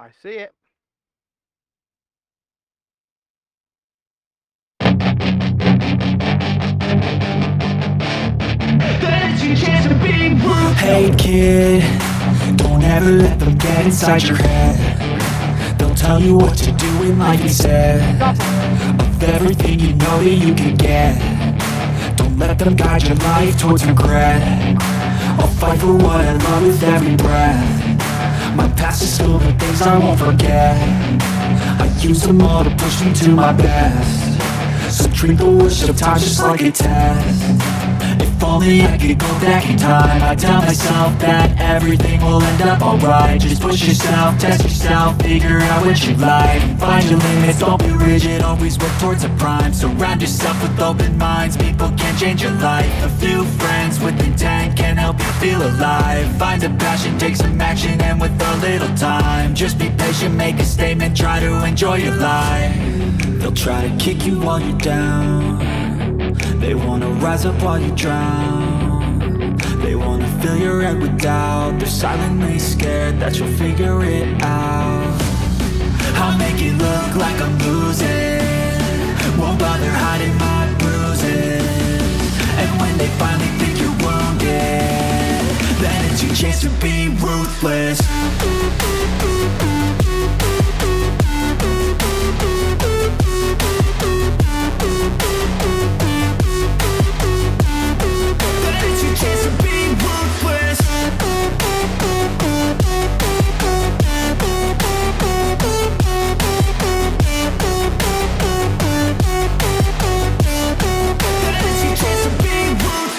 I see it. Hey kid, don't ever let them get inside your head. They'll tell you what to do in life instead of everything you know that you can get. Don't let them guide your life towards regret. I'll fight for what I love with every breath. My past is filled with things I won't forget. I use them all to push me to my best. So treat the worst of times just like a test. If only I could go back in time, I'd tell myself that everything will end up alright. Just push yourself, test yourself, figure out what you like. Find your limits, don't be rigid, always work towards a prime. Surround yourself with open minds, people can change your life. A few friends with intent can help you feel alive. Find a passion, take some action, and with a little time, just be patient, make a statement, try to enjoy your life. They'll try to kick you while you're down. They wanna rise up while you drown. They wanna fill your head with doubt. They're silently scared that you'll figure it out. I'll make it look like I'm losing, won't bother hiding my bruises. And when they finally think you're wounded, then it's your chance to be ruthless.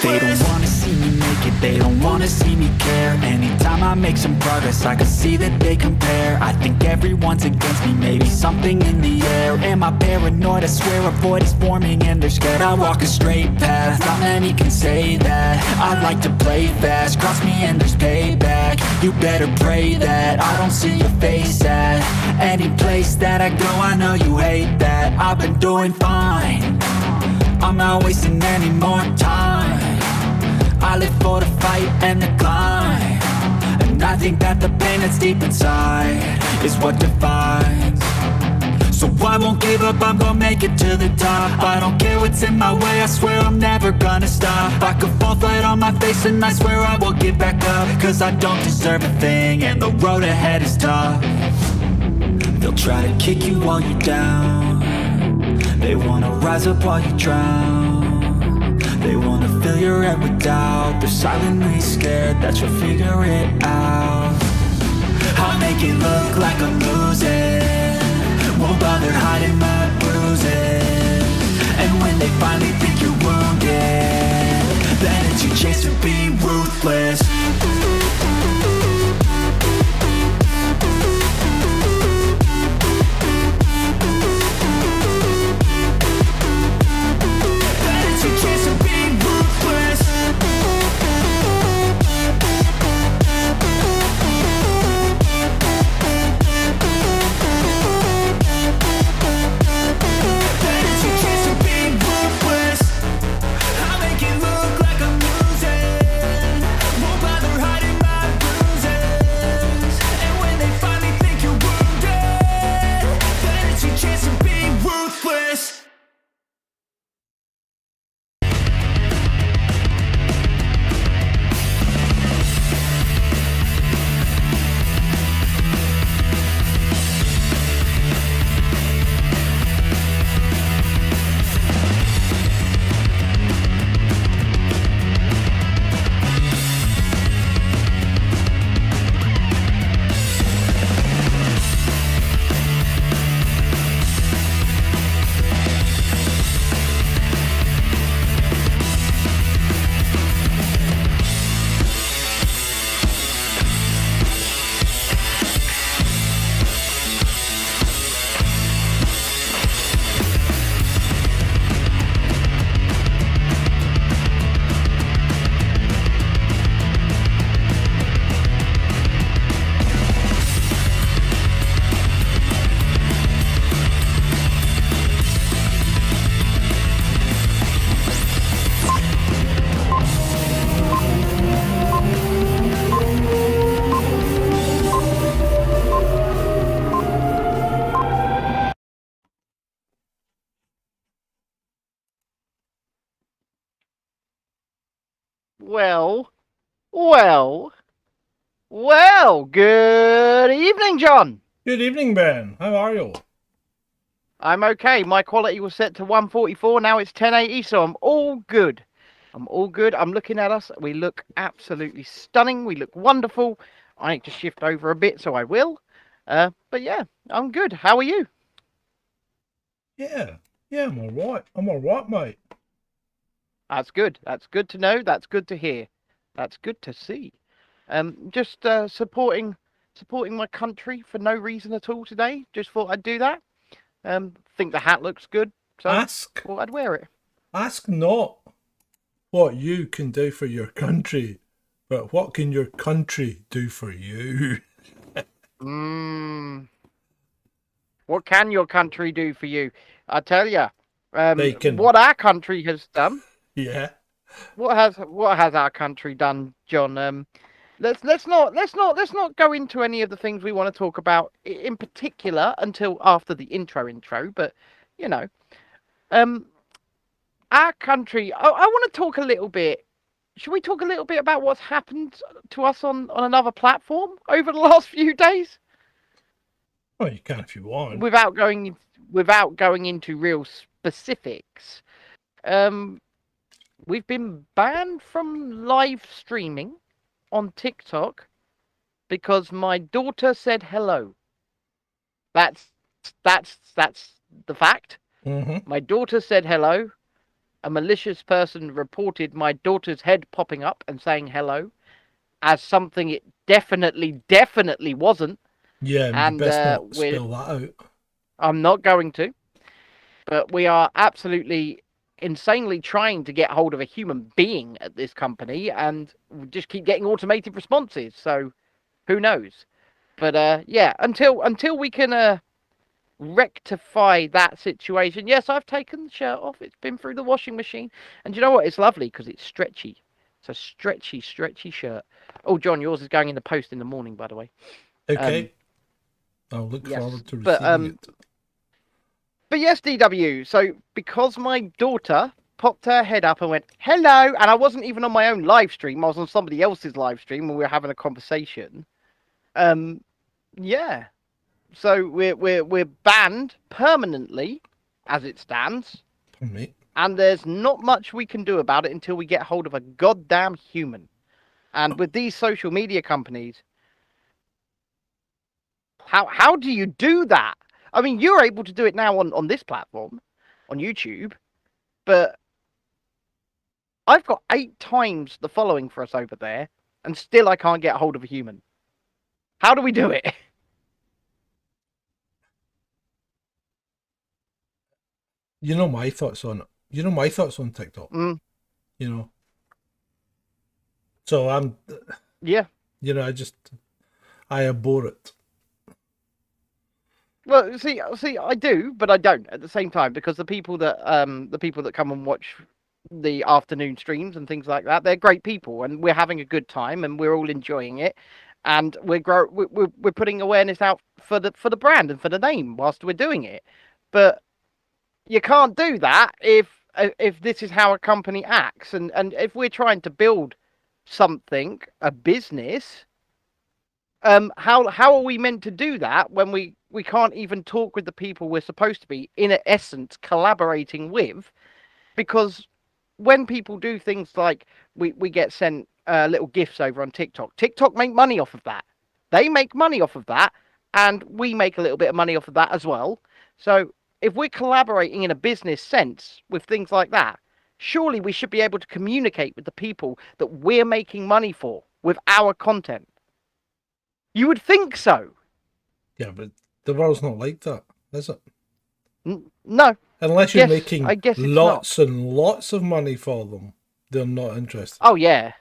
They don't wanna see me make it, they don't wanna see me care. Anytime I make some progress, I can see that they compare. I think everyone's against me, maybe something in the air. Am I paranoid? I swear a void is forming and they're scared. I walk a straight path, not many can say that. I like to play fast, cross me and there's payback. You better pray that I don't see your face at any place that I go. I know you hate that. I've been doing fine, I'm not wasting any more time. I live for the fight and the climb, and I think that the pain that's deep inside is what defines. So I won't give up, I'm gonna make it to the top. I don't care what's in my way, I swear I'm never gonna stop. I could fall flat on my face and I swear I will get back up. Cause I don't deserve a thing and the road ahead is tough. They'll try to kick you while you're down. They wanna rise up while you drown. They wanna fill your head with doubt. They're silently scared that you'll figure it out. I'll make it look like I'm losing, won't bother hiding my bruises. And when they finally think you're wounded, then it's your chance to be ruthless. I'll make it look like I'm losing, won't bother Well, well, well, good evening, John. Good evening, Ben. How are you? I'm okay. My quality was set to 144. Now it's 1080, so I'm all good. I'm all good. I'm looking at us. We look absolutely stunning. We look wonderful. I need to shift over a bit, so I will. But yeah, I'm good. How are you? Yeah, I'm all right. I'm all right, mate. That's good. That's good to know. That's good to hear. That's good to see. Just supporting my country for no reason at all today. Just thought I'd do that. Think the hat looks good, so Ask, thought I'd wear it. ask not what you can do for your country, but what can your country do for you? Mm, what can your country do for you? I tell you, They can, what our country has done. yeah. What has our country done, John? Let's not go into any of the things we want to talk about in particular until after the intro. But you know, um, our country. I want to talk a little bit. Should we talk a little bit about what's happened to us on another platform over the last few days, Well, you can if you want. without going into real specifics? Um, we've been banned from live streaming on TikTok because my daughter said hello. That's that's the fact. Mm-hmm. My daughter said hello. A malicious person reported my daughter's head popping up and saying hello as something it definitely wasn't. Yeah, you And best not we're spill that out. I'm not going to, but we are absolutely insanely trying to get hold of a human being at this company, and we just keep getting automated responses. So who knows? But yeah, until we can rectify that situation. Yes, I've taken the shirt off. It's been through the washing machine, and you know what? It's lovely because it's stretchy. It's a stretchy shirt. Oh, John, yours is going in the post in the morning, by the way. Um, Okay, I'll look yes, forward to but receiving it. yes, DW. So because my daughter popped her head up and went hello, and I wasn't even on my own live stream. I was on somebody else's live stream, and we were having a conversation. Um, yeah. So we're banned permanently, as it stands. Pardon me. And there's not much we can do about it until we get hold of a goddamn human. And with these social media companies, how do you do that? I mean, you're able to do it now on this platform, on YouTube, but I've got 8 times the following for us over there, and still I can't get hold of a human. How do we do it? You know my thoughts on it. You know my thoughts on TikTok. Mm, You know, so yeah. I abhor it. Well, see, I do, but I don't at the same time because the people that come and watch the afternoon streams and things like that, they're great people, and we're having a good time, and we're all enjoying it, and we're putting awareness out for the brand and for the name whilst we're doing it. But you can't do that if this is how a company acts, and if we're trying to build something, a business. How are we meant to do that when we can't even talk with the people we're supposed to be in essence collaborating with? Because when people do things like we get sent little gifts over on TikTok make money off of that. They make money off of that, and we make a little bit of money off of that as well. So if we're collaborating in a business sense with things like that, surely we should be able to communicate with the people that we're making money for with our content. You would think so. Yeah, but the world's not like that, is it? No, Unless you're I making guess it's not. lots and lots of money for them, they're not interested. Oh yeah,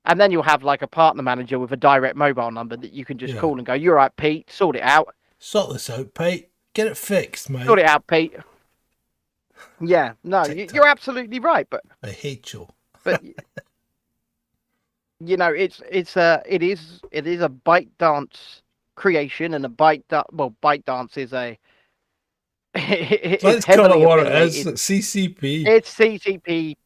and then you'll have like a partner manager with a direct mobile number that you can just Yeah. call and go, "You're right, Pete. Sort it out. Sort this out, Pete. Get it fixed, mate. Sort it out, Pete." Yeah, no, TikTok. you're absolutely right. I hate you. But you know, it is a bite dance creation, and a bite dance is a it's Let's call it heavily what it is. affiliated. It's CCP. It's CCP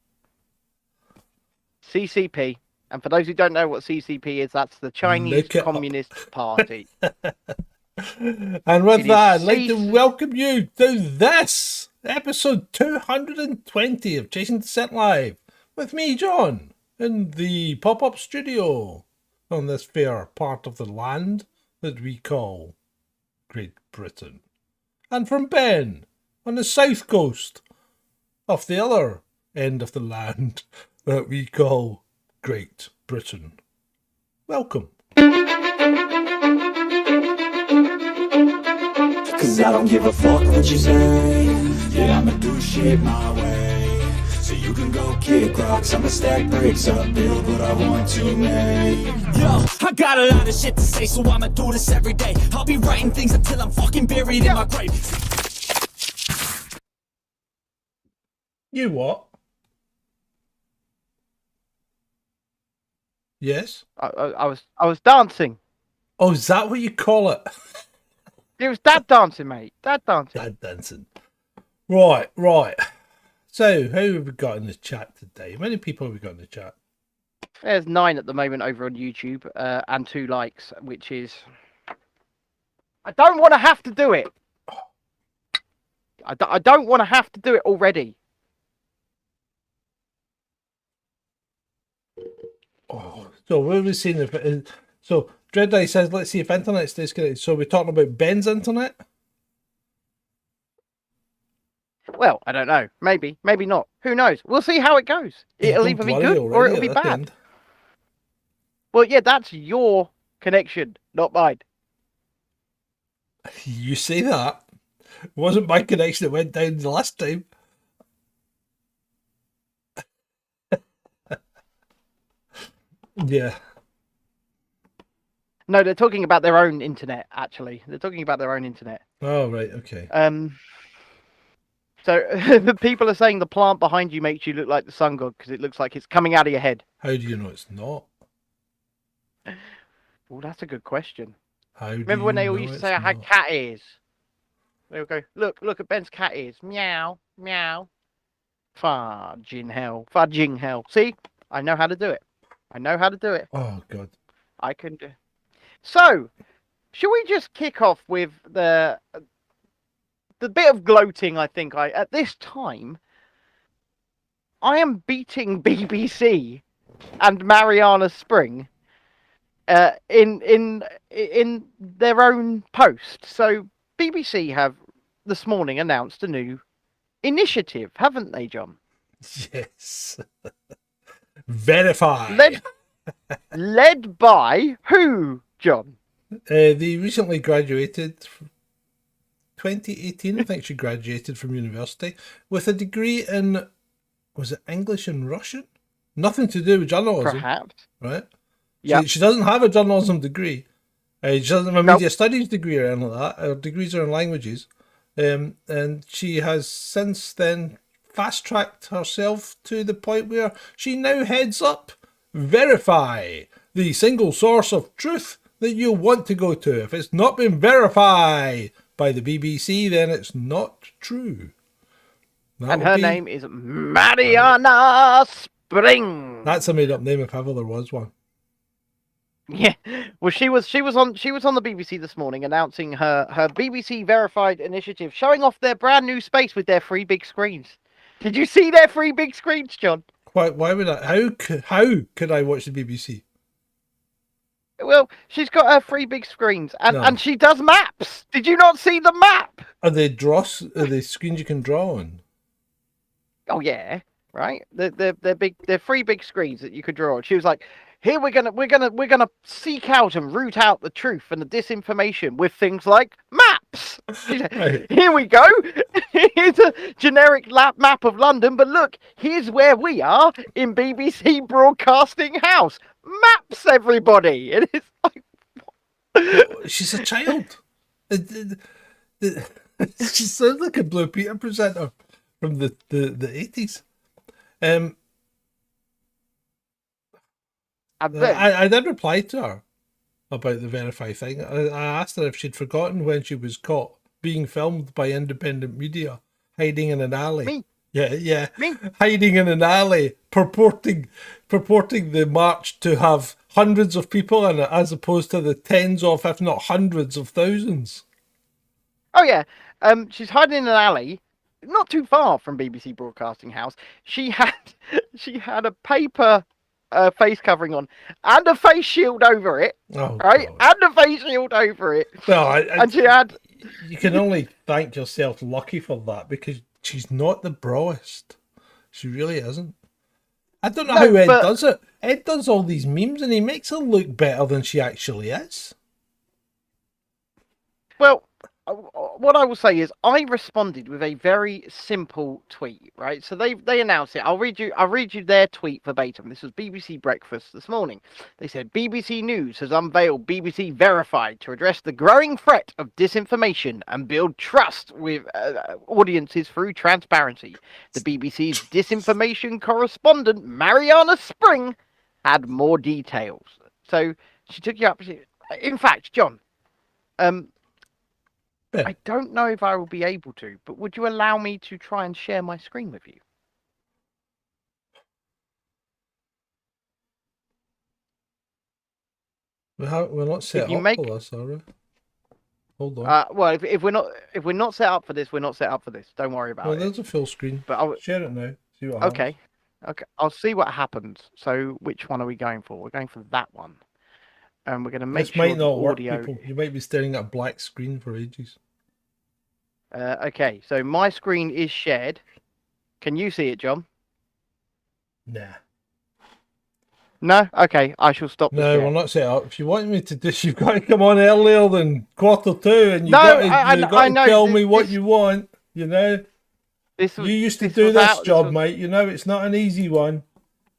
CCP. And for those who don't know what CCP is, that's the Chinese Look it up. Communist Party. And with It is that, I'd like to cease- welcome you to this episode 220 of Chasing Dissent Live with me, John, in the pop-up studio on this fair part of the land that we call Great Britain. And from Ben on the south coast of the other end of the land that we call Great Britain. Welcome. Cause I don't give a fuck what you say. Yeah, I'ma do shit my way. So you can go kick rocks, I'ma stack bricks up, build what I want to make. Yo, I got a lot of shit to say, so I'ma do this every day. I'll be writing things until I'm fucking buried in my grave. You what? Yes? I was dancing. Oh, is that what you call it? It was dad dancing, mate. Dad dancing. Dad dancing. Right. So, who have we got in the chat today? How many people have we got in the chat? There's 9 at the moment over on YouTube, and 2 likes, which is... I don't want to have to do it. I don't want to have to do it already. Oh, so what have we seen? So, Dread Eye says, let's see if internet's disconnected. So, we're talking about Ben's internet? Well, I don't know. Maybe not. Who knows? We'll see how it goes. It'll Don't either be worry good or already it'll be at that bad. end. Well, yeah, that's your connection, not mine. You say that. It wasn't my connection that went down the last time. Yeah. No, they're talking about their own internet, actually. They're talking about their own internet. Oh, right, okay. So the people are saying the plant behind you makes you look like the sun god because it looks like it's coming out of your head. How do you know it's not? Well, that's a good question. How do Remember when you they all know used to it's say I had not? cat ears? They would go, look at Ben's cat ears. Meow, meow. Fudging hell. See? I know how to do it. Oh, God. I can do. So, should we just kick off with the bit of gloating? I think at this time, I am beating BBC and Mariana Spring in their own post. So BBC have this morning announced a new initiative, haven't they, John? Yes. Verify. Led by who, John? They recently graduated, 2018, I think she graduated from university, with a degree in, was it English and Russian? Nothing to do with journalism. Perhaps. Right? Yeah. She doesn't have a journalism degree. She doesn't have a media studies degree or anything like that. Her degrees are in languages. And she has since then fast-tracked herself to the point where she now heads up Verify, the single source of truth that you want to go to. If it's not been verified by the BBC, then it's not true. And her name is Mariana Spring. That's a made-up name if ever there was one. Yeah. Well, she was on the BBC this morning announcing her BBC verified initiative, showing off their brand new space with their 3 big screens. Did you see their 3 big screens, John? Why would I? How could I watch the BBC? Well, she's got her 3 big screens, and, No. and she does maps. Did you not see the map? Are they screens you can draw on? Oh yeah, right. They're big. They're 3 big screens that you could draw on. She was like, "Here we're gonna seek out and root out the truth and the disinformation with things like maps." Right. Here we go. Here's a generic map of London, but look, here's where we are in BBC Broadcasting House. Maps, everybody. And it's like, She's a child. She sounds like a Blue Peter presenter from the 80s. I did reply to her about the Verify thing. I asked her if she'd forgotten when she was caught being filmed by independent media hiding in an alley. Me? Yeah. I mean, Hiding in an alley, purporting the march to have hundreds of people in it, as opposed to the tens of, if not hundreds of thousands. oh yeah, she's hiding in an alley, not too far from BBC Broadcasting House. She had she had a paper face covering on and a face shield over it, Oh, right? God. And a face shield over it. Well, And she had. you can only thank yourself lucky for that, because she's not the brawest. She really isn't. I don't know how Ed does it. Ed does all these memes and he makes her look better than she actually is. Well, what I will say is I responded with a very simple tweet, right? So they announced it. I'll read you their tweet verbatim. This was BBC Breakfast this morning. They said BBC News has unveiled BBC Verified to address the growing threat of disinformation and build trust with audiences through transparency. The BBC's disinformation correspondent Mariana Spring had more details. So she took you up. In fact, John, Yeah. I don't know if I will be able to, but would you allow me to try and share my screen with you? We're not set up for this, are we? Hold on. Well, if we're not set up for this, we're not set up for this. Don't worry about it. There's a full screen. But share it now. See what happens. Okay. I'll see what happens. So, which one are we going for? We're going for that one, and we're going to make this sure might not work, audio... people. You might be staring at a black screen for ages. Okay, so my screen is shared. Can you see it, John? Nah. No? Okay, I shall stop the No, share. we're not set up. If you want me to do, you've got to come on earlier than 1:45, and you've got to tell me what you want. You know, you used to do this job, mate. You know, it's not an easy one,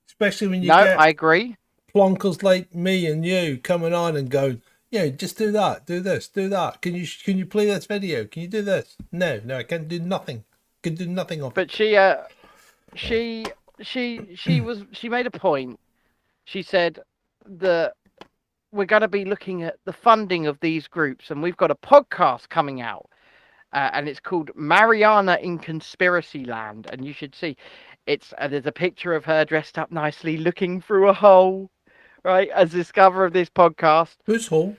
especially when you get I agree. plonkers like me and you coming on and going, yeah, just do that, do this, do that. Can you play this video? Can you do this? No, I can't do nothing. Can do nothing of it. But she made a point. She said that we're going to be looking at the funding of these groups, and we've got a podcast coming out, and it's called Mariana in Conspiracy Land, and you should see. There's a picture of her dressed up nicely, looking through a hole, right, as the cover of this podcast. Whose hole?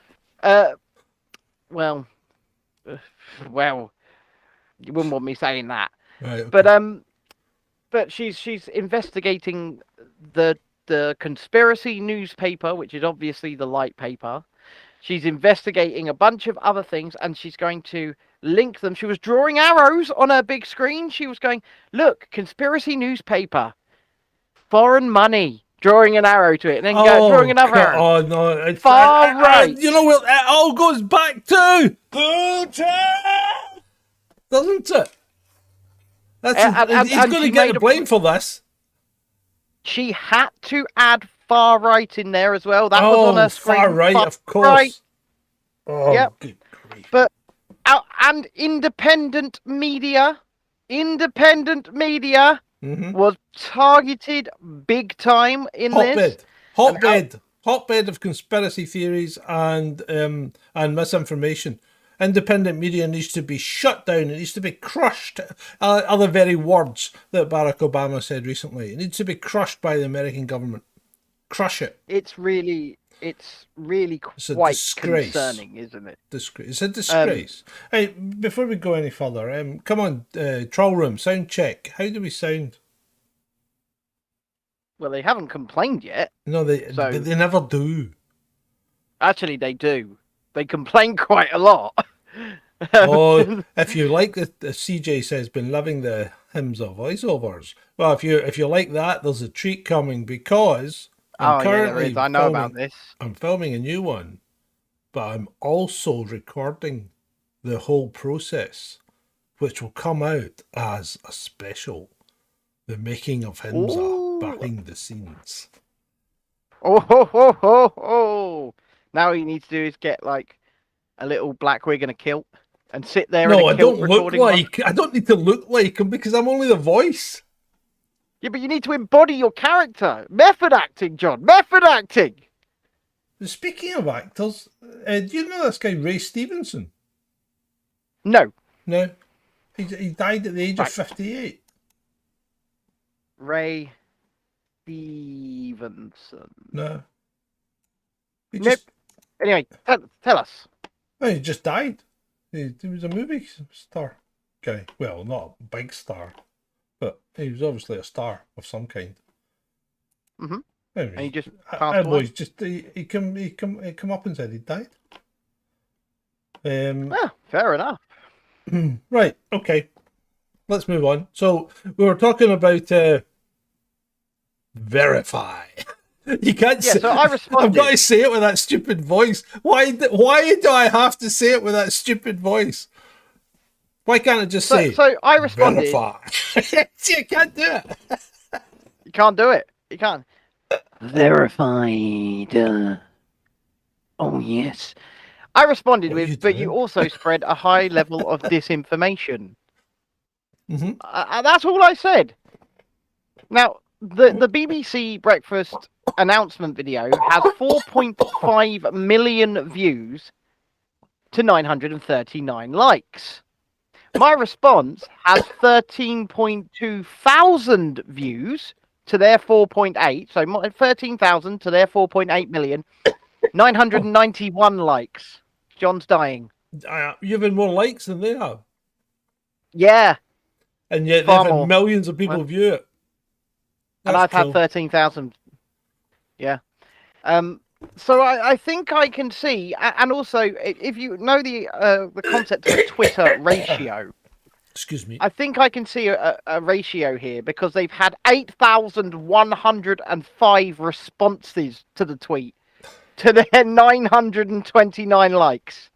Well, you wouldn't want me saying that. Right, okay. But she's investigating the conspiracy newspaper, which is obviously the light paper. She's investigating a bunch of other things, and she's going to link them. She was drawing arrows on her big screen. She was going, look, conspiracy newspaper, foreign money, drawing an arrow to it, and then drawing another arrow. Oh, no. It's far right. You know what it all goes back to? Putin! Doesn't it? He's going to get the blame for this. She had to add far right in there as well. That was on her screen. Far right, of course. Right. Oh, yep. Good grief. But and independent media was targeted big time in this. Hotbed of conspiracy theories and misinformation. Independent media needs to be shut down. It needs to be crushed. Are the very words that Barack Obama said recently. It needs to be crushed by the American government. Crush it. It's really quite concerning, isn't it? It's a disgrace. Hey, before we go any further, come on, Troll Room, sound check. How do we sound? Well, they haven't complained yet. No, they never do. Actually, they do. They complain quite a lot. Oh, if you like the CJ says, been loving the hymns of voiceovers. Well, if you like that, there's a treat coming, because I'm currently there is. I know about this. I'm filming a new one, but I'm also recording the whole process, which will come out as a special. The making of hymns behind the scenes. Oh. Now all you need to do is get like a little black wig and a kilt and sit there. No, I don't look like. I don't need to look like him, because I'm only the voice. Yeah, but you need to embody your character. Method acting, John. Method acting. Speaking of actors, do you know this guy Ray Stevenson? No. No. He died at the age of 58. Ray Stevenson. No. He Nope. just, Anyway, tell us. well, he just died. He was a movie star guy. Well, not a big star, but he was obviously a star of some kind. Mm-hmm. Anyway, And he just passed away. Just he come up and said he died. Well, fair enough. Right. Okay. Let's move on. So we were talking about verify. You can't. Yeah. Say, So I responded. I've got to say it with that stupid voice. Why do I have to say it with that stupid voice? Why can't I just say? So I responded. Verify. You can't do it. You can't do it. You can't. Verified. Oh yes. I responded What are you with, but doing? you also spread a high level of disinformation. Mm-hmm. That's all I said. Now, the BBC breakfast announcement video has 4.5 million views to 939 likes. My response has 13.2 thousand views to their 4.8. So 13,000 to their 4.8 million. 991 likes. John's dying. You've had more likes than they have. Yeah. And yet Far they've had more. millions of people view it. And I've had 13,000. Yeah. So I think I can see, and also if you know the concept of a Twitter ratio, Excuse me. I think I can see a ratio here because they've had 8,105 responses to the tweet to their 929 likes.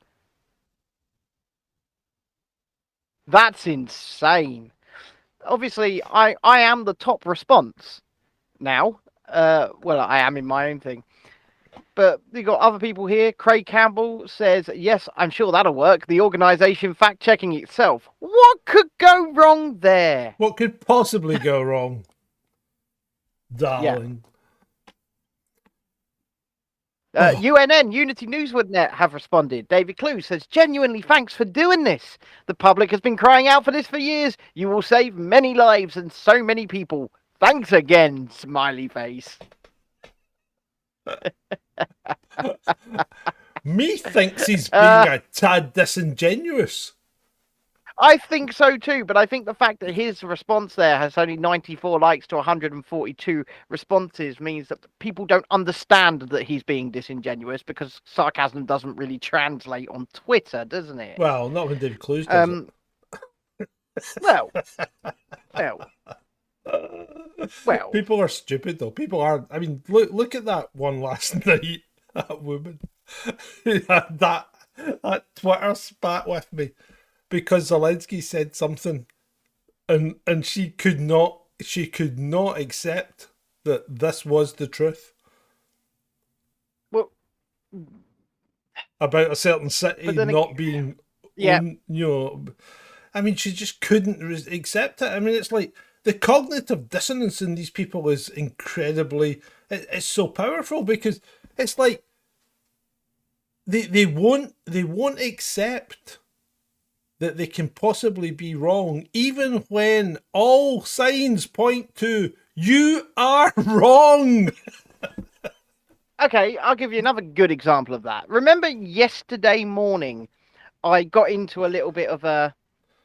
That's insane. Obviously, I am the top response now. Well, I am in my own thing. But you got other people here. Craig Campbell says, yes, I'm sure that'll work. The organisation fact-checking itself. What could go wrong there? What could possibly go wrong, darling? UNN, Unity Newswoodnet, have responded. David Clue says, genuinely thanks for doing this. The public has been crying out for this for years. You will save many lives and so many people. Thanks again, smiley face. Me thinks he's being a tad disingenuous. I think so too, but I think the fact that his response there has only 94 likes to 142 responses means that people don't understand that he's being disingenuous because sarcasm doesn't really translate on Twitter, doesn't it? Well, not when David Clues does it. Well. People are stupid though. People are. I mean, look at that one last night. That woman, that Twitter spat with me because Zelensky said something, and she could not accept that this was the truth. Well, about a certain city not being, yeah. I mean, she just couldn't accept it. I mean, it's like the cognitive dissonance in these people is incredibly. It's so powerful because it's like they won't accept that they can possibly be wrong, even when all signs point to you are wrong. Okay, I'll give you another good example of that. Remember yesterday morning, I got into a little bit of a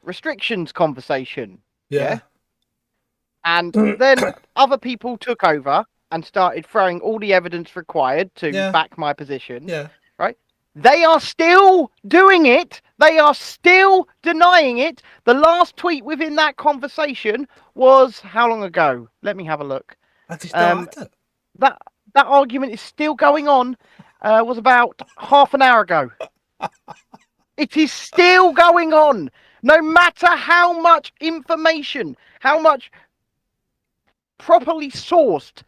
restrictions conversation. Yeah. And then other people took over and started throwing all the evidence required to back my position. Yeah. Right? They are still doing it. They are still denying it. The last tweet within that conversation was how long ago? Let me have a look. That argument is still going on. Was about half an hour ago. It is still going on. No matter how much information, how much properly sourced,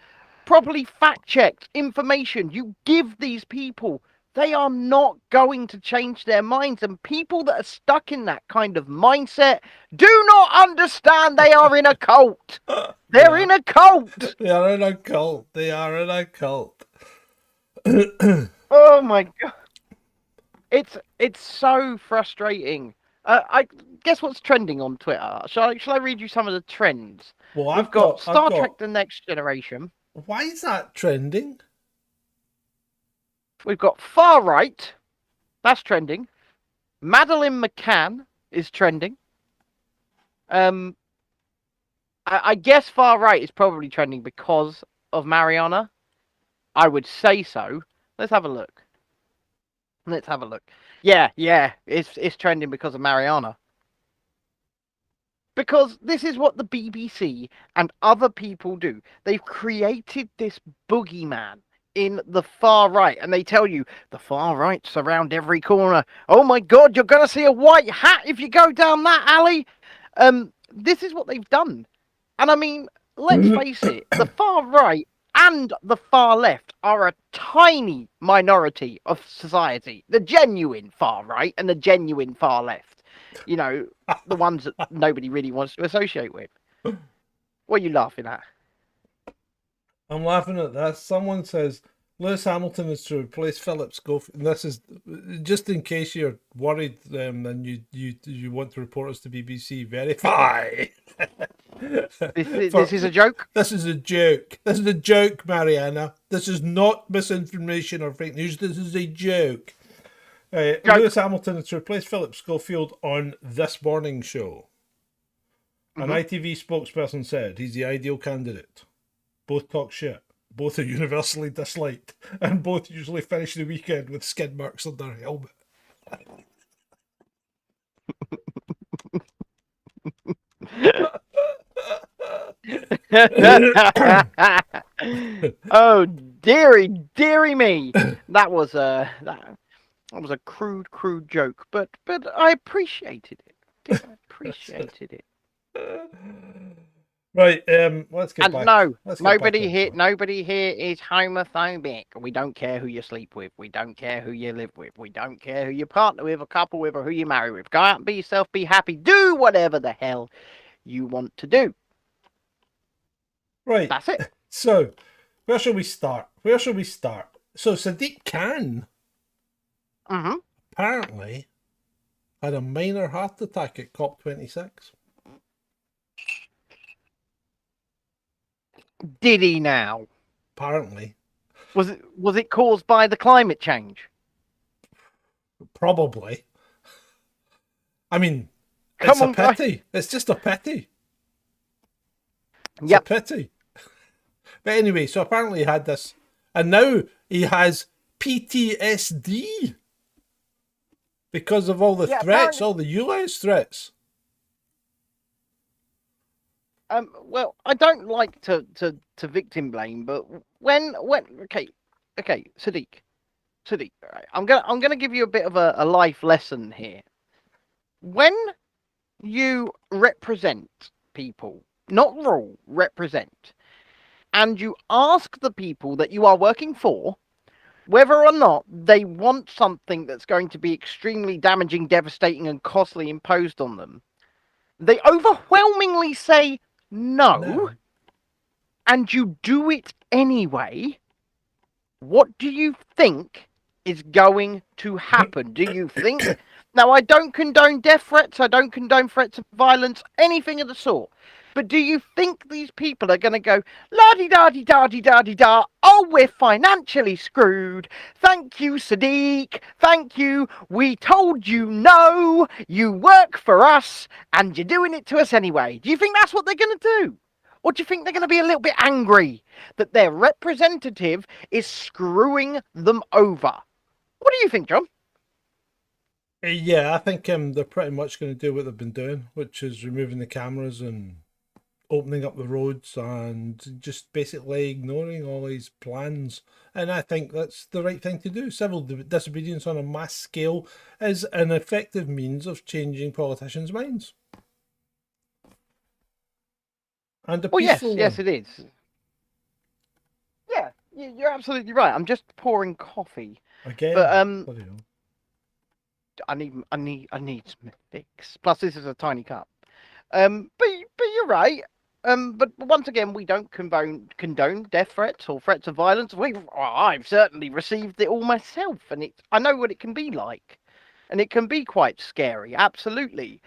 properly fact-checked information you give these people, they are not going to change their minds. And people that are stuck in that kind of mindset do not understand they are in a cult. They're in a cult. They are in a cult. They are in a cult. Oh my God. It's so frustrating. guess what's trending on Twitter? Shall I read you some of the trends? Well, We've got Star Trek: The Next Generation. Why is that trending? We've got far right. That's trending. Madeline McCann is trending. I guess far right is probably trending because of Mariana. I would say so. Let's have a look. Yeah, it's trending because of Mariana. Because this is what the BBC and other people do. They've created this boogeyman in the far right, and they tell you the far right's around every corner. Oh my God, you're going to see a white hat if you go down that alley. This is what they've done. And I mean, let's face it, the far right and the far left are a tiny minority of society. The genuine far right and the genuine far left. You know, the ones that nobody really wants to associate with. What are you laughing at? I'm laughing at this. Someone says Lewis Hamilton is to replace Philip Schofield. And this is just in case you're worried and you want to report us to BBC. Verify. This is a joke? This is a joke. This is a joke, Mariana. This is not misinformation or fake news. This is a joke. Lewis Hamilton is to replace Philip Schofield on This Morning Show. An ITV spokesperson said he's the ideal candidate. Both talk shit. Both are universally disliked. And both usually finish the weekend with skid marks on their helmet. Oh, dearie me. That was a crude joke, but I appreciated it. Right, let's get back. And no, nobody here is homophobic. We don't care who you sleep with. We don't care who you live with. We don't care who you partner with, a couple with, or who you marry with. Go out and be yourself, be happy, do whatever the hell you want to do. Right. That's it. So, where shall we start? So, Sadiq Khan apparently had a minor heart attack at COP26. Did he now? Apparently. Was it caused by the climate change? Probably. I mean, it's a pity. It's just a pity. It's a pity. But anyway, so apparently he had this, and now he has PTSD because of all the threats, all the US threats. Well, I don't like to victim blame, but when okay, Sadiq, right, I'm gonna give you a bit of a life lesson here. When you represent people, not rule, represent, and you ask the people that you are working for whether or not they want something that's going to be extremely damaging, devastating, and costly imposed on them, they overwhelmingly say no, and you do it anyway. What do you think is going to happen? Do you think... Now, I don't condone death threats. I don't condone threats of violence, anything of the sort. But do you think these people are going to go, la-di-da-di-da-di-da-di-da, oh, we're financially screwed. Thank you, Sadiq. Thank you. We told you no. You work for us, and you're doing it to us anyway. Do you think that's what they're going to do? Or do you think they're going to be a little bit angry that their representative is screwing them over? What do you think, John? Yeah, I think they're pretty much going to do what they've been doing, which is removing the cameras and opening up the roads and just basically ignoring all these plans. And I think that's the right thing to do. Civil disobedience on a mass scale is an effective means of changing politicians' minds. And a peaceful one. Yes, it is. Yeah, you're absolutely right. I'm just pouring coffee. Again, but I need some fix. Plus, this is a tiny cup. But you're right. But once again, we don't condone death threats or threats of violence. I've certainly received it all myself, and I know what it can be like, and it can be quite scary, absolutely.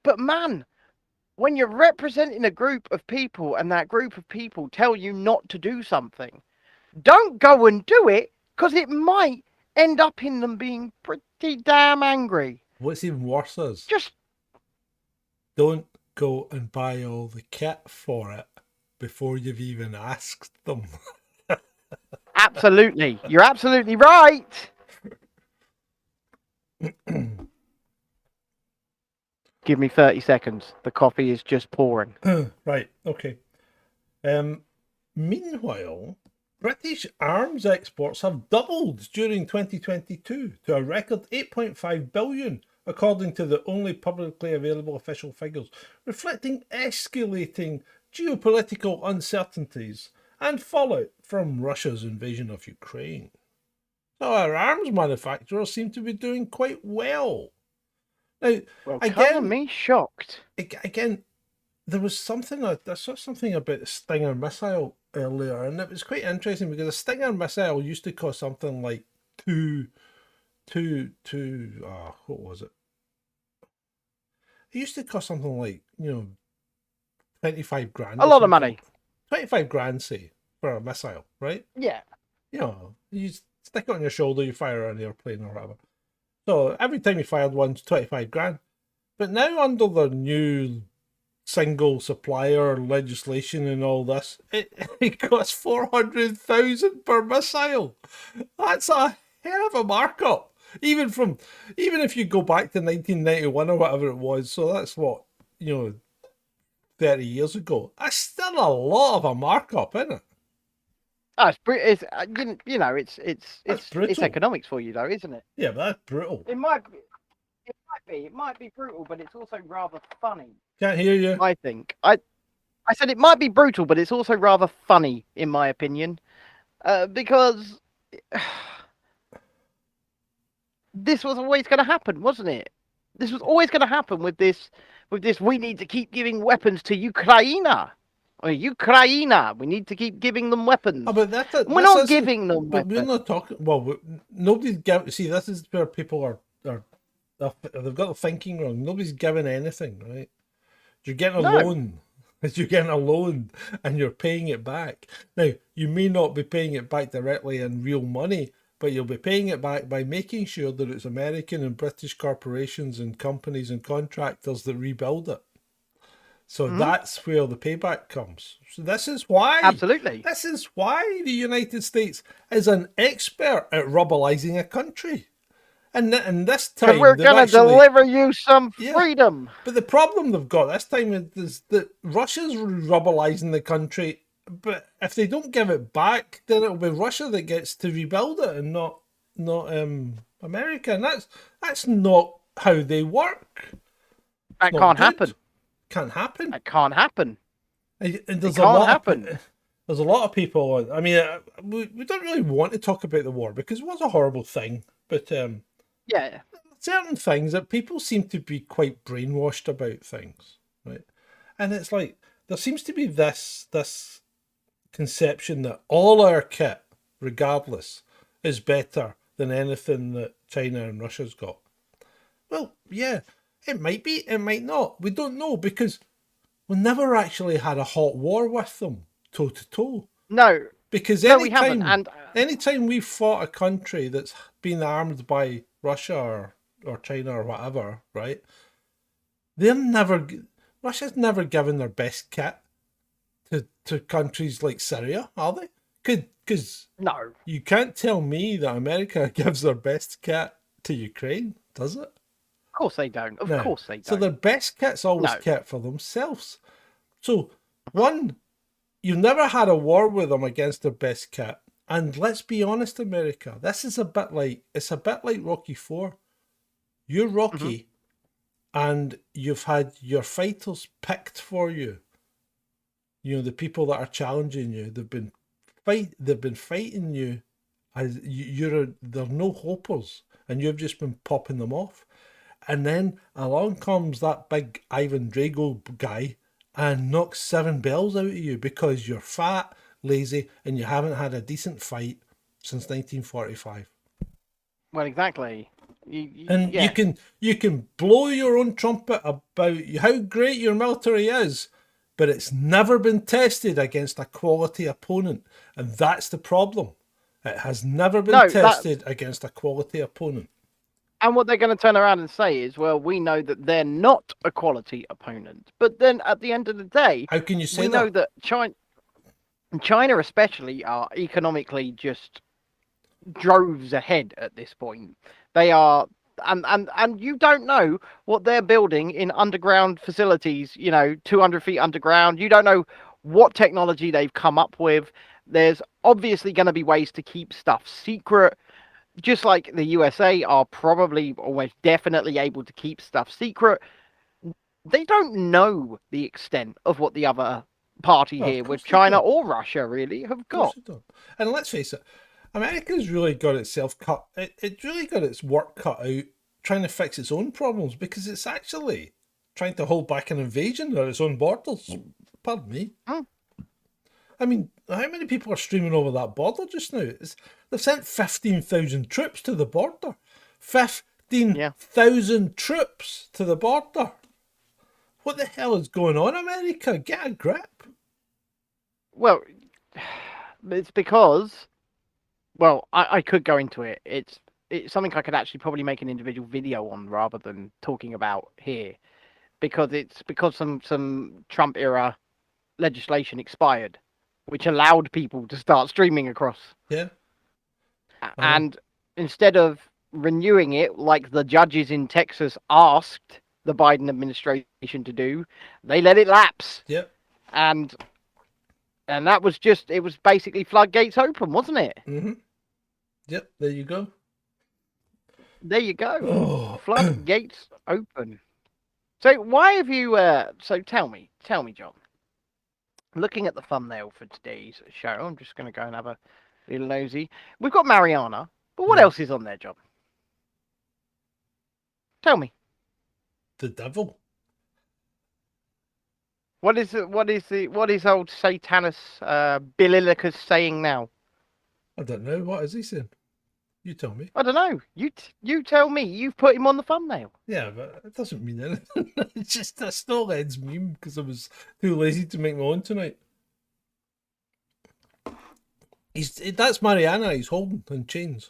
But man, when you're representing a group of people and that group of people tell you not to do something, don't go and do it, because it might end up in them being pretty damn angry. What's even worse is, Just don't go and buy all the kit for it before you've even asked them. absolutely, you're absolutely right. Give me 30 seconds. The coffee is just pouring. Right, okay. Meanwhile, British arms exports have doubled during 2022 to a record 8.5 billion, according to the only publicly available official figures, reflecting escalating geopolitical uncertainties and fallout from Russia's invasion of Ukraine. So our arms manufacturers seem to be doing quite well. Now, Well, again, colour me shocked. again, there was something, I saw something about the Stinger missile earlier, and it was quite interesting because a Stinger missile used to cost something like what was it? It used to cost something like, 25 grand. A lot of money. 25 grand, say, for a missile, right? Yeah. You stick it on your shoulder, you fire an airplane or whatever. So every time you fired one's 25 grand. But now under the new single supplier legislation and all this, it costs 400,000 per missile. That's a hell of a markup. Even if you go back to 1991 or whatever it was, so that's what, 30 years ago. That's still a lot of a markup, isn't it? Oh, it's it's economics for you, though, isn't it? Yeah, but that's brutal. It might be brutal, but it's also rather funny. Can't hear you. I think I said it might be brutal, but it's also rather funny, in my opinion, because this was always going to happen, wasn't it? This was always going to happen with this. We need to keep giving weapons to Ukraine. We need to keep giving them weapons. Oh, but we're not giving them but weapons. we're not talking. Well, nobody's giving. See, this is where people are they've got the thinking wrong. Nobody's giving anything, right? You're getting a loan. You're getting a loan, and you're paying it back. Now, you may not be paying it back directly in real money, but you'll be paying it back by making sure that it's American and British corporations and companies and contractors that rebuild it. So that's where the payback comes. So this is why... Absolutely. This is why the United States is an expert at rubberizing a country. And this time... Because we're going to deliver you some freedom. But the problem they've got this time is that Russia's rubberizing the country, but if they don't give it back, then it'll be Russia that gets to rebuild it and not America. And that's not how they work. That can't happen. Can't happen. It can't happen. And There's a lot of people. I mean, we don't really want to talk about the war because it was a horrible thing. But yeah, certain things that people seem to be quite brainwashed about things, right? And it's like there seems to be this conception that all our kit, regardless, is better than anything that China and Russia's got. Well, yeah. It might be, it might not. We don't know because we never actually had a hot war with them, toe to toe. No. Because we haven't. And anytime we've fought a country that's been armed by Russia or China or whatever, right? Russia's never given their best kit to countries like Syria, are they? Because no. You can't tell me that America gives their best kit to Ukraine, does it? Of course they don't. Of course they don't. So their best kit's always kept for themselves. So, one, you've never had a war with them against their best kit. And let's be honest, America, this is a bit like Rocky IV. You're Rocky, and you've had your fighters picked for you. You know, the people that are challenging you, they've been fighting you. They're no hopers, and you've just been popping them off. And then along comes that big Ivan Drago guy and knocks 7 bells out of you because you're fat, lazy, and you haven't had a decent fight since 1945. Well, exactly. And Yeah. you can blow your own trumpet about how great your military is, but it's never been tested against a quality opponent, and that's the problem. It has never been No, tested against a quality opponent. and what they're going to turn around and say is, well, we know that they're not a quality opponent. But then at the end of the day, How can you say we that? know that China especially are economically just droves ahead at this point. They are, and you don't know what they're building in underground facilities, 200 feet underground. You don't know what technology they've come up with. There's obviously going to be ways to keep stuff secret, just like the USA are probably almost definitely able to keep stuff secret. They don't know the extent of what the other party Oh, of here course with they China don't. or Russia really have Of course got. they don't. And let's face it, America's really got itself cut. It really got its work cut out trying to fix its own problems, because it's actually trying to hold back an invasion at its own borders. Pardon me. Hmm. I mean, how many people are streaming over that border just now? They've sent 15,000 troops to the border. 15,000 troops to the border. What the hell is going on, America? Get a grip. Well, it's because, well, I could go into it. It's something I could actually probably make an individual video on rather than talking about here, because some Trump era legislation expired, which allowed people to start streaming across. Yeah. And instead of renewing it like the judges in Texas asked the Biden administration to do, they let it lapse. Yep. And that was it was basically floodgates open, wasn't it? Mm-hmm. Yep, there you go. There you go. Oh. Floodgates open. So why have you so tell me, John. Looking at the thumbnail for today's show, I'm just gonna go and have a little nosy. We've got Mariana, but what else is on there, John? Tell me. The devil. What is old Satanus Bililicus saying now? I don't know. What is he saying? You tell me. I don't know. You tell me. You've put him on the thumbnail. Yeah, but it doesn't mean anything. It's just a Snowhead's meme because I was too lazy to make my own tonight. That's Mariana he's holding in chains.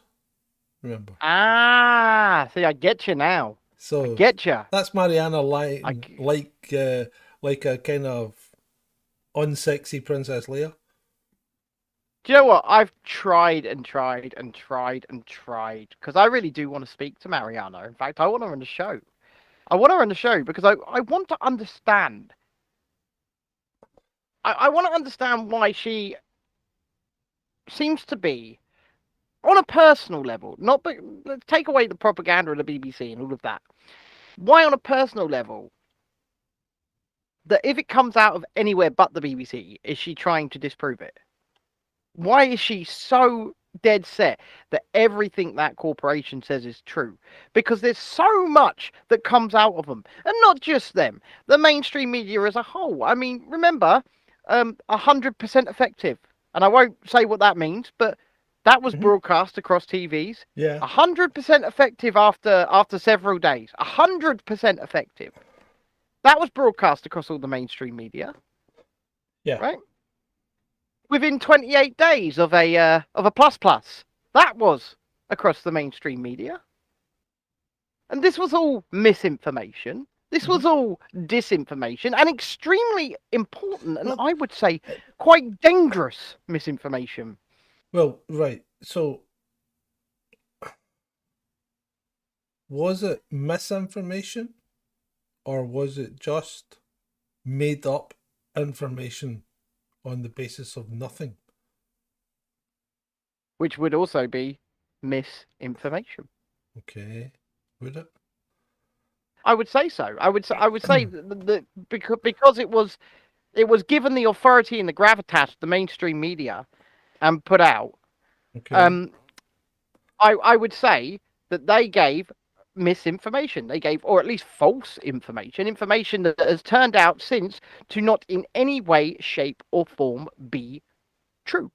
Remember? Ah, see, I get you now. So I get you. That's Mariana like a kind of unsexy Princess Leia. Do you know what? I've tried and tried and tried and tried because I really do want to speak to Mariana. In fact, I want her on the show. I want her on the show because I want to understand. I want to understand why she seems to be, on a personal level, let's take away the propaganda of the BBC and all of that. Why on a personal level, that if it comes out of anywhere but the BBC, is she trying to disprove it? Why is she so dead set that everything that corporation says is true? Because there's so much that comes out of them. And not just them. The mainstream media as a whole. I mean, remember, 100% effective. And I won't say what that means, but that was broadcast across TVs. Yeah. 100% effective after several days. 100% effective. That was broadcast across all the mainstream media. Yeah. Right? Within 28 days of a plus. That was across the mainstream media. And this was all misinformation. This was all disinformation and extremely important and I would say quite dangerous misinformation. Well, right. So was it misinformation or was it just made up information on the basis of nothing? Which would also be misinformation. Okay. Would it? I would say so. I would say that because it was given the authority and the gravitas of the mainstream media and put out. Okay. I would say that they gave misinformation. They gave, or at least false information that has turned out since to not in any way, shape, or form be true.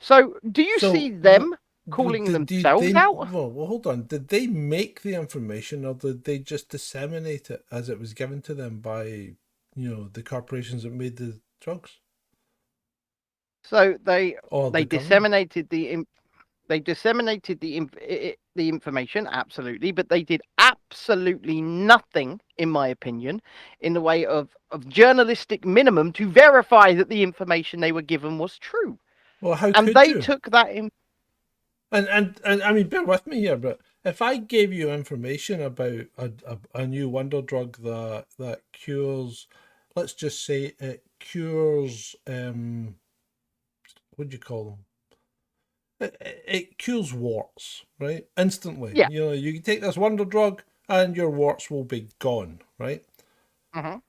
So, do you see them calling Did themselves out. Well, hold on. Did they make the information, or did they just disseminate it as it was given to them by, the corporations that made the drugs? So they Or the government? disseminated the information, absolutely, but they did absolutely nothing, in my opinion, in the way of journalistic minimum to verify that the information they were given was true. Well, how And could they you? took that in. And I mean, bear with me here, but if I gave you information about a new wonder drug that cures, let's just say it cures, what do you call them? It cures warts, right? Instantly. Yeah. You can take this wonder drug and your warts will be gone, right? Mhm.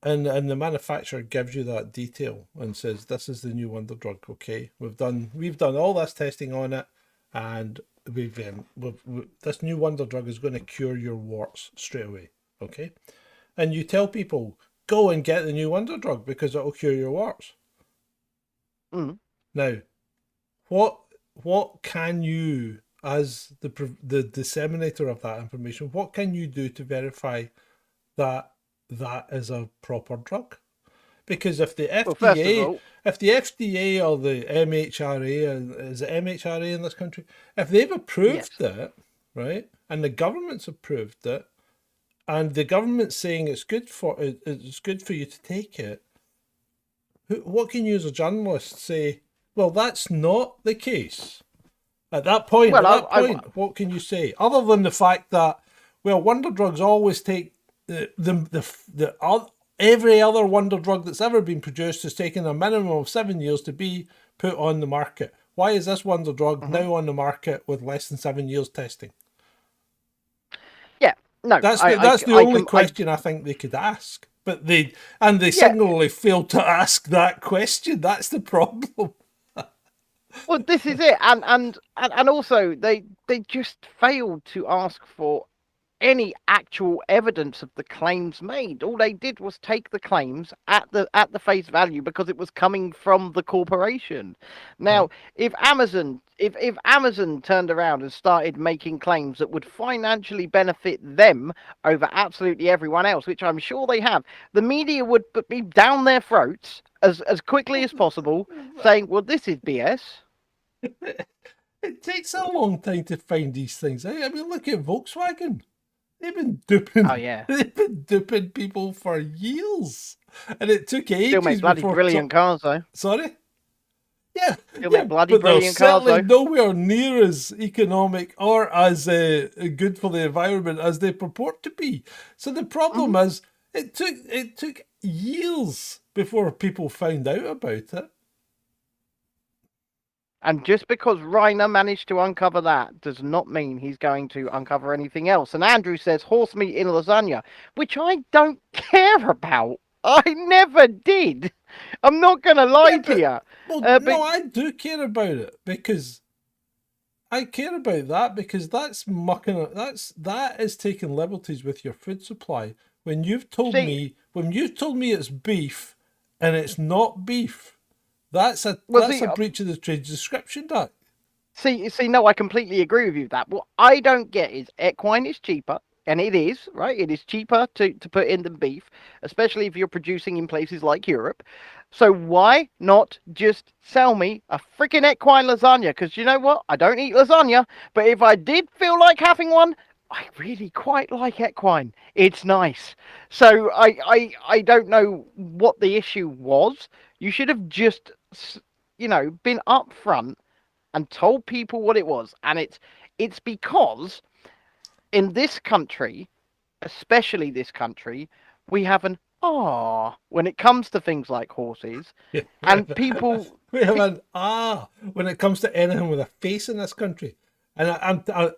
And the manufacturer gives you that detail and says, "This is the new wonder drug. Okay, we've done all this testing on it, and we've this new wonder drug is going to cure your warts straight away." Okay, and you tell people, "Go and get the new wonder drug because it'll cure your warts." Mm. Now, what can you, as the disseminator of that information, what can you do to verify that that is a proper drug? Because if the FDA, Well, first of all, if the FDA or the MHRA, is it MHRA in this country, if they've approved it, right, and the government's approved it, and the government's saying it's good for you to take it, what can you as a journalist say? Well, that's not the case. At that point, what can you say other than the fact that, well, wonder drugs always take every other wonder drug that's ever been produced has taken a minimum of 7 years to be put on the market. Why is this wonder drug now on the market with less than 7 years testing? Yeah, no, that's the only question I think they could ask, but they singularly failed to ask that question. That's the problem. Well, this is it, and also they just failed to ask for any actual evidence of the claims made. All they did was take the claims at the face value because it was coming from the corporation. Now, if Amazon turned around and started making claims that would financially benefit them over absolutely everyone else, which I'm sure they have, the media would be down their throats as quickly as possible, saying, "Well, this is BS." It takes a long time to find these things. I mean, look at Volkswagen. They've been duping. Oh yeah, they've been duping people for years, and it took ages. Still make bloody brilliant cars, though. Sorry. Yeah, Still make bloody brilliant cars, though. Certainly nowhere near as economic or as good for the environment as they purport to be. So the problem is, it took years before people found out about it. And just because Reiner managed to uncover that does not mean he's going to uncover anything else. And Andrew says horse meat in lasagna, which I don't care about. I never did. I'm not going to lie to you. Well, no, I do care about it because I care about that because that's mucking. That is taking liberties with your food supply. When you've told me it's beef and it's not beef. That's a breach of the Trade Description Act. See, no, I completely agree with you with that. What I don't get is equine is cheaper, and it is, right? It is cheaper to put in than beef, especially if you're producing in places like Europe. So why not just sell me a freaking equine lasagna? Because you know what? I don't eat lasagna, but if I did feel like having one, I really quite like equine. It's nice. So I don't know what the issue was. You should have just, been upfront and told people what it was. And it's because in this country, especially this country, we have an when it comes to things like horses. Yeah. And people... we have an when it comes to anything with a face in this country. And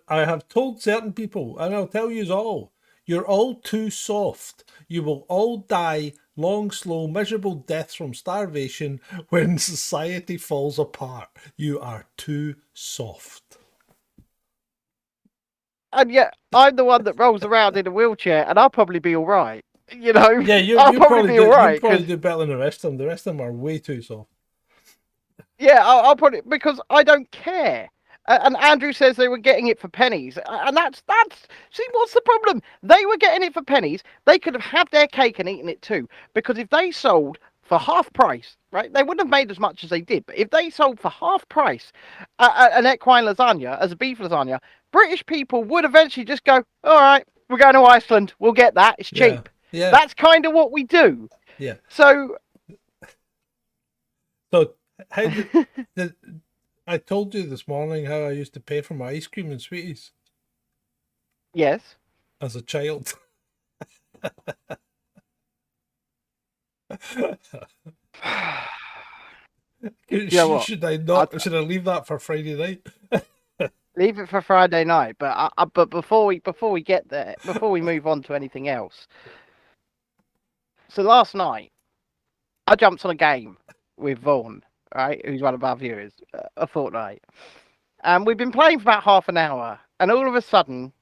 I have told certain people, and I'll tell you all, you're all too soft. You will all die long, slow, miserable deaths from starvation when society falls apart. You are too soft. And yet, I'm the one that rolls around in a wheelchair, and I'll probably be all right. Yeah, I'll probably be all right. You'll probably do better than the rest of them. The rest of them are way too soft. Yeah, I'll probably, because I don't care. And Andrew says they were getting it for pennies, and that's see what's the problem? They were getting it for pennies. They could have had their cake and eaten it too, because if they sold for half price, right, they wouldn't have made as much as they did. But if they sold for half price an equine lasagna as a beef lasagna, British people would eventually just go, all right, we're going to Iceland, we'll get that, it's cheap. Yeah. That's kind of what we do. Yeah. So how did I told you this morning how I used to pay for my ice cream and sweeties? yes. As a child. Should I not? Should I leave that for Friday night? Leave it for Friday night. But before we get there, before we move on to anything else. So last night, I jumped on a game with Vaughan, right, who's one of our viewers, a fortnight, and we've been playing for about half an hour, and all of a sudden,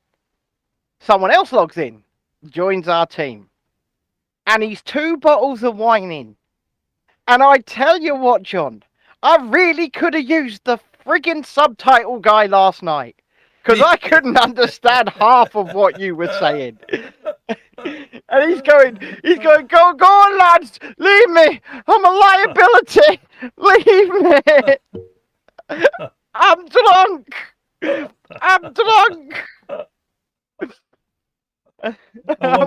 someone else logs in, joins our team, and he's 2 bottles of wine in. And I tell you what, John, I really could have used the friggin' subtitle guy last night, because I couldn't understand half of what you were saying. And he's going, go on, lads, leave me, I'm a liability, leave me, I'm drunk. I'm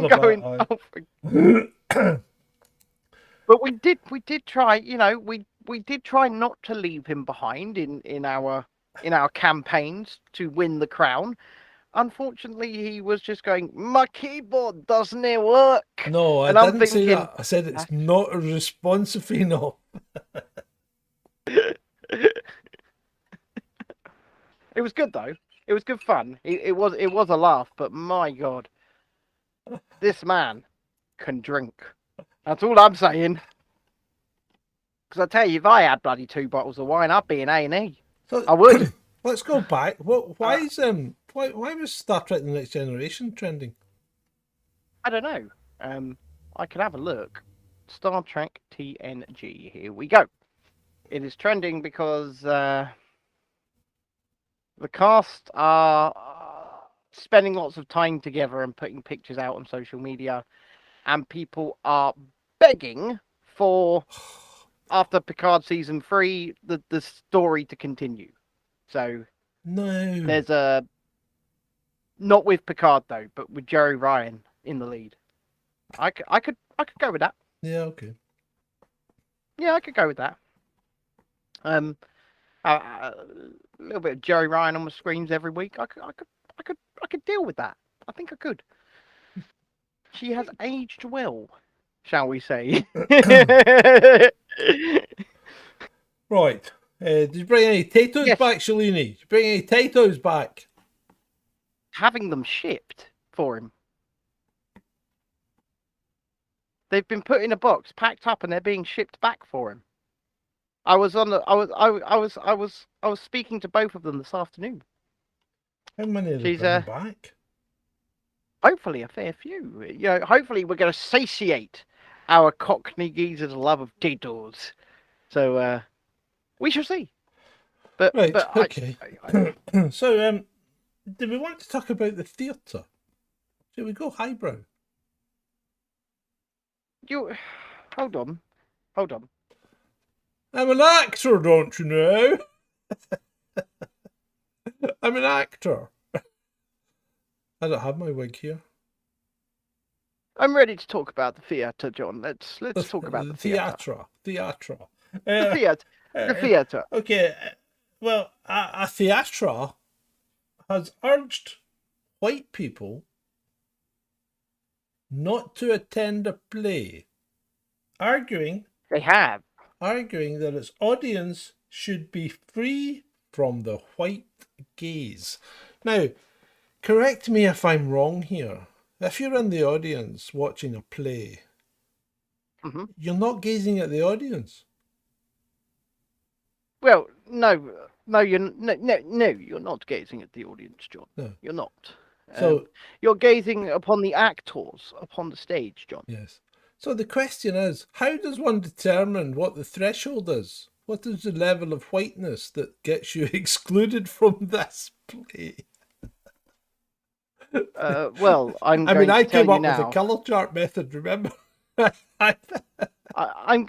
going. Oh, but we did try. You know, we did try not to leave him behind in our campaigns to win the crown. Unfortunately, he was just going, my keyboard doesn't work. No, I didn't say that. I said it's not responsive enough. It was good though. It was good fun. It was a laugh, but my God, this man can drink. That's all I'm saying. Because I tell you, if I had bloody 2 bottles of wine, I'd be in A&E. So, I would. Let's go back. Why was Star Trek: The Next Generation trending? I don't know. I could have a look. Star Trek TNG. Here we go. It is trending because the cast are spending lots of time together and putting pictures out on social media, and people are begging for, after Picard season 3, the story to continue. So no, there's not with Picard though, but with Jerry Ryan in the lead. I could go with that. Yeah, okay. Yeah, I could go with that. A little bit of Jerry Ryan on my screens every week. I could deal with that. I think I could. She has aged well, shall we say? Right. Did you bring any potatoes back, Shalini? Did you bring any potatoes back? Having them shipped for him. They've been put in a box, packed up, and they're being shipped back for him. I was speaking to both of them this afternoon. How many are they bringing back? Hopefully a fair few. You know, hopefully we're going to satiate our Cockney geezer's love of potatoes. So we shall see. But right, but okay. So do we want to talk about the theatre? Shall we go highbrow? Hold on. I'm an actor, don't you know? I'm an actor. I don't have my wig here. I'm ready to talk about the theatre, John. Let's talk about the theatre. Theatre. The theatre. Okay. Well, a theatre has urged white people not to attend a play, arguing that its audience should be free from the white gaze. Now, correct me if I'm wrong here. If you're in the audience watching a play, you're not gazing at the audience. Well, no, you're not gazing at the audience, John. No, you're not. So you're gazing upon the actors upon the stage, John. Yes. So the question is, how does one determine what the threshold is What is the level of whiteness that gets you excluded from this play? Well, I'm going I to tell came you up with a now. colour chart method, remember? I'm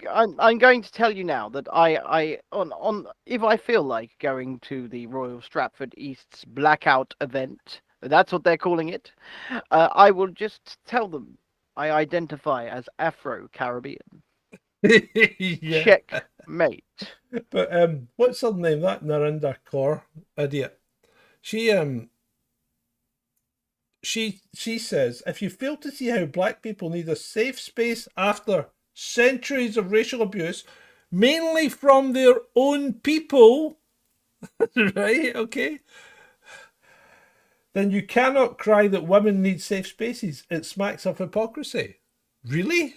going to tell you now that on if I feel like going to the Royal Stratford East's blackout event, that's what they're calling it, I will just tell them I identify as Afro-Caribbean. Yeah. Checkmate. But what's her name? That Narendra Kaur idiot. She says, if you fail to see how black people need a safe space after centuries of racial abuse, mainly from their own people, right? Okay. Then you cannot cry that women need safe spaces. It smacks of hypocrisy. Really?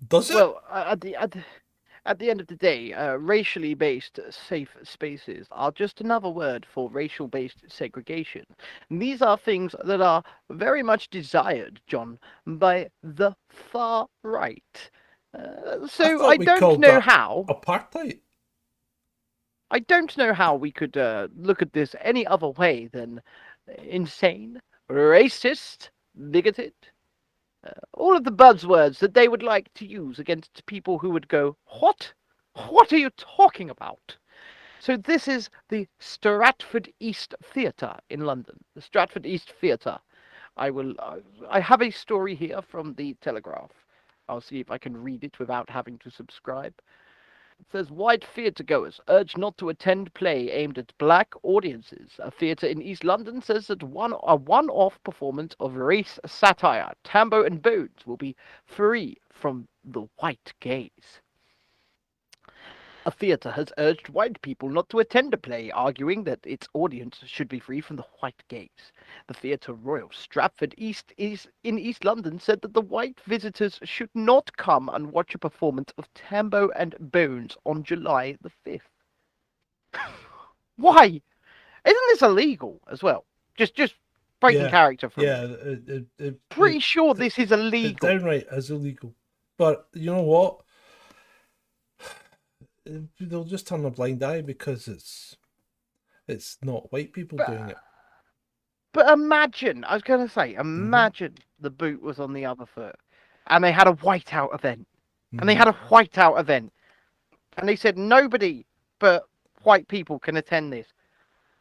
Does it? Well, at the end of the day, racially based safe spaces are just another word for racial based segregation. And these are things that are very much desired, John, by the far right. I So thought I we don't called know that how. apartheid. I don't know how we could look at this any other way than insane, racist, bigoted. All of the buzzwords that they would like to use against people who would go, "What? What are you talking about?" So this is the Stratford East Theatre in London. The Stratford East Theatre. I have a story here from the Telegraph. I'll see if I can read it without having to subscribe. It says, white theatre goers urged not to attend play aimed at black audiences. A theatre in East London says that a one-off performance of race satire, Tambo and Bones, will be free from the white gaze. A theatre has urged white people not to attend a play, arguing that its audience should be free from the white gaze. The Theatre Royal Stratford East in East London said that the white visitors should not come and watch a performance of Tambo and Bones on July the 5th. Why? Isn't this illegal as well? Just breaking character for a me. Pretty sure this is illegal. It's downright as illegal. But you know what? They'll just turn a blind eye because it's not white people doing it. But imagine, I was going to say, imagine the boot was on the other foot and they had a whiteout event. And they had a whiteout event. And they said nobody but white people can attend this.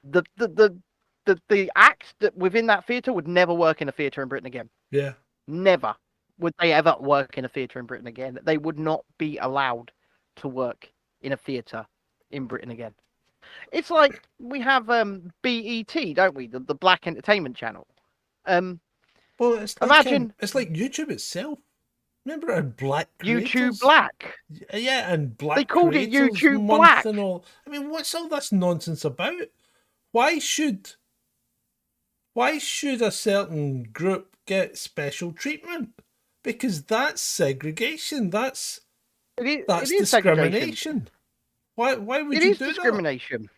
The act that within that theatre would never work in a theatre in Britain again. Yeah. Never would they ever work in a theatre in Britain again. They would not be allowed to work in a theatre in Britain again. It's like we have BET, don't we? The Black Entertainment Channel. Well, it's like it's like YouTube itself. Remember our Black creators? YouTube Black. Yeah, and Black. They called it YouTube Month Black. and all. I mean, what's all this nonsense about? Why should a certain group get special treatment? Because that's segregation. That's discrimination. Why would you do that? It is discrimination.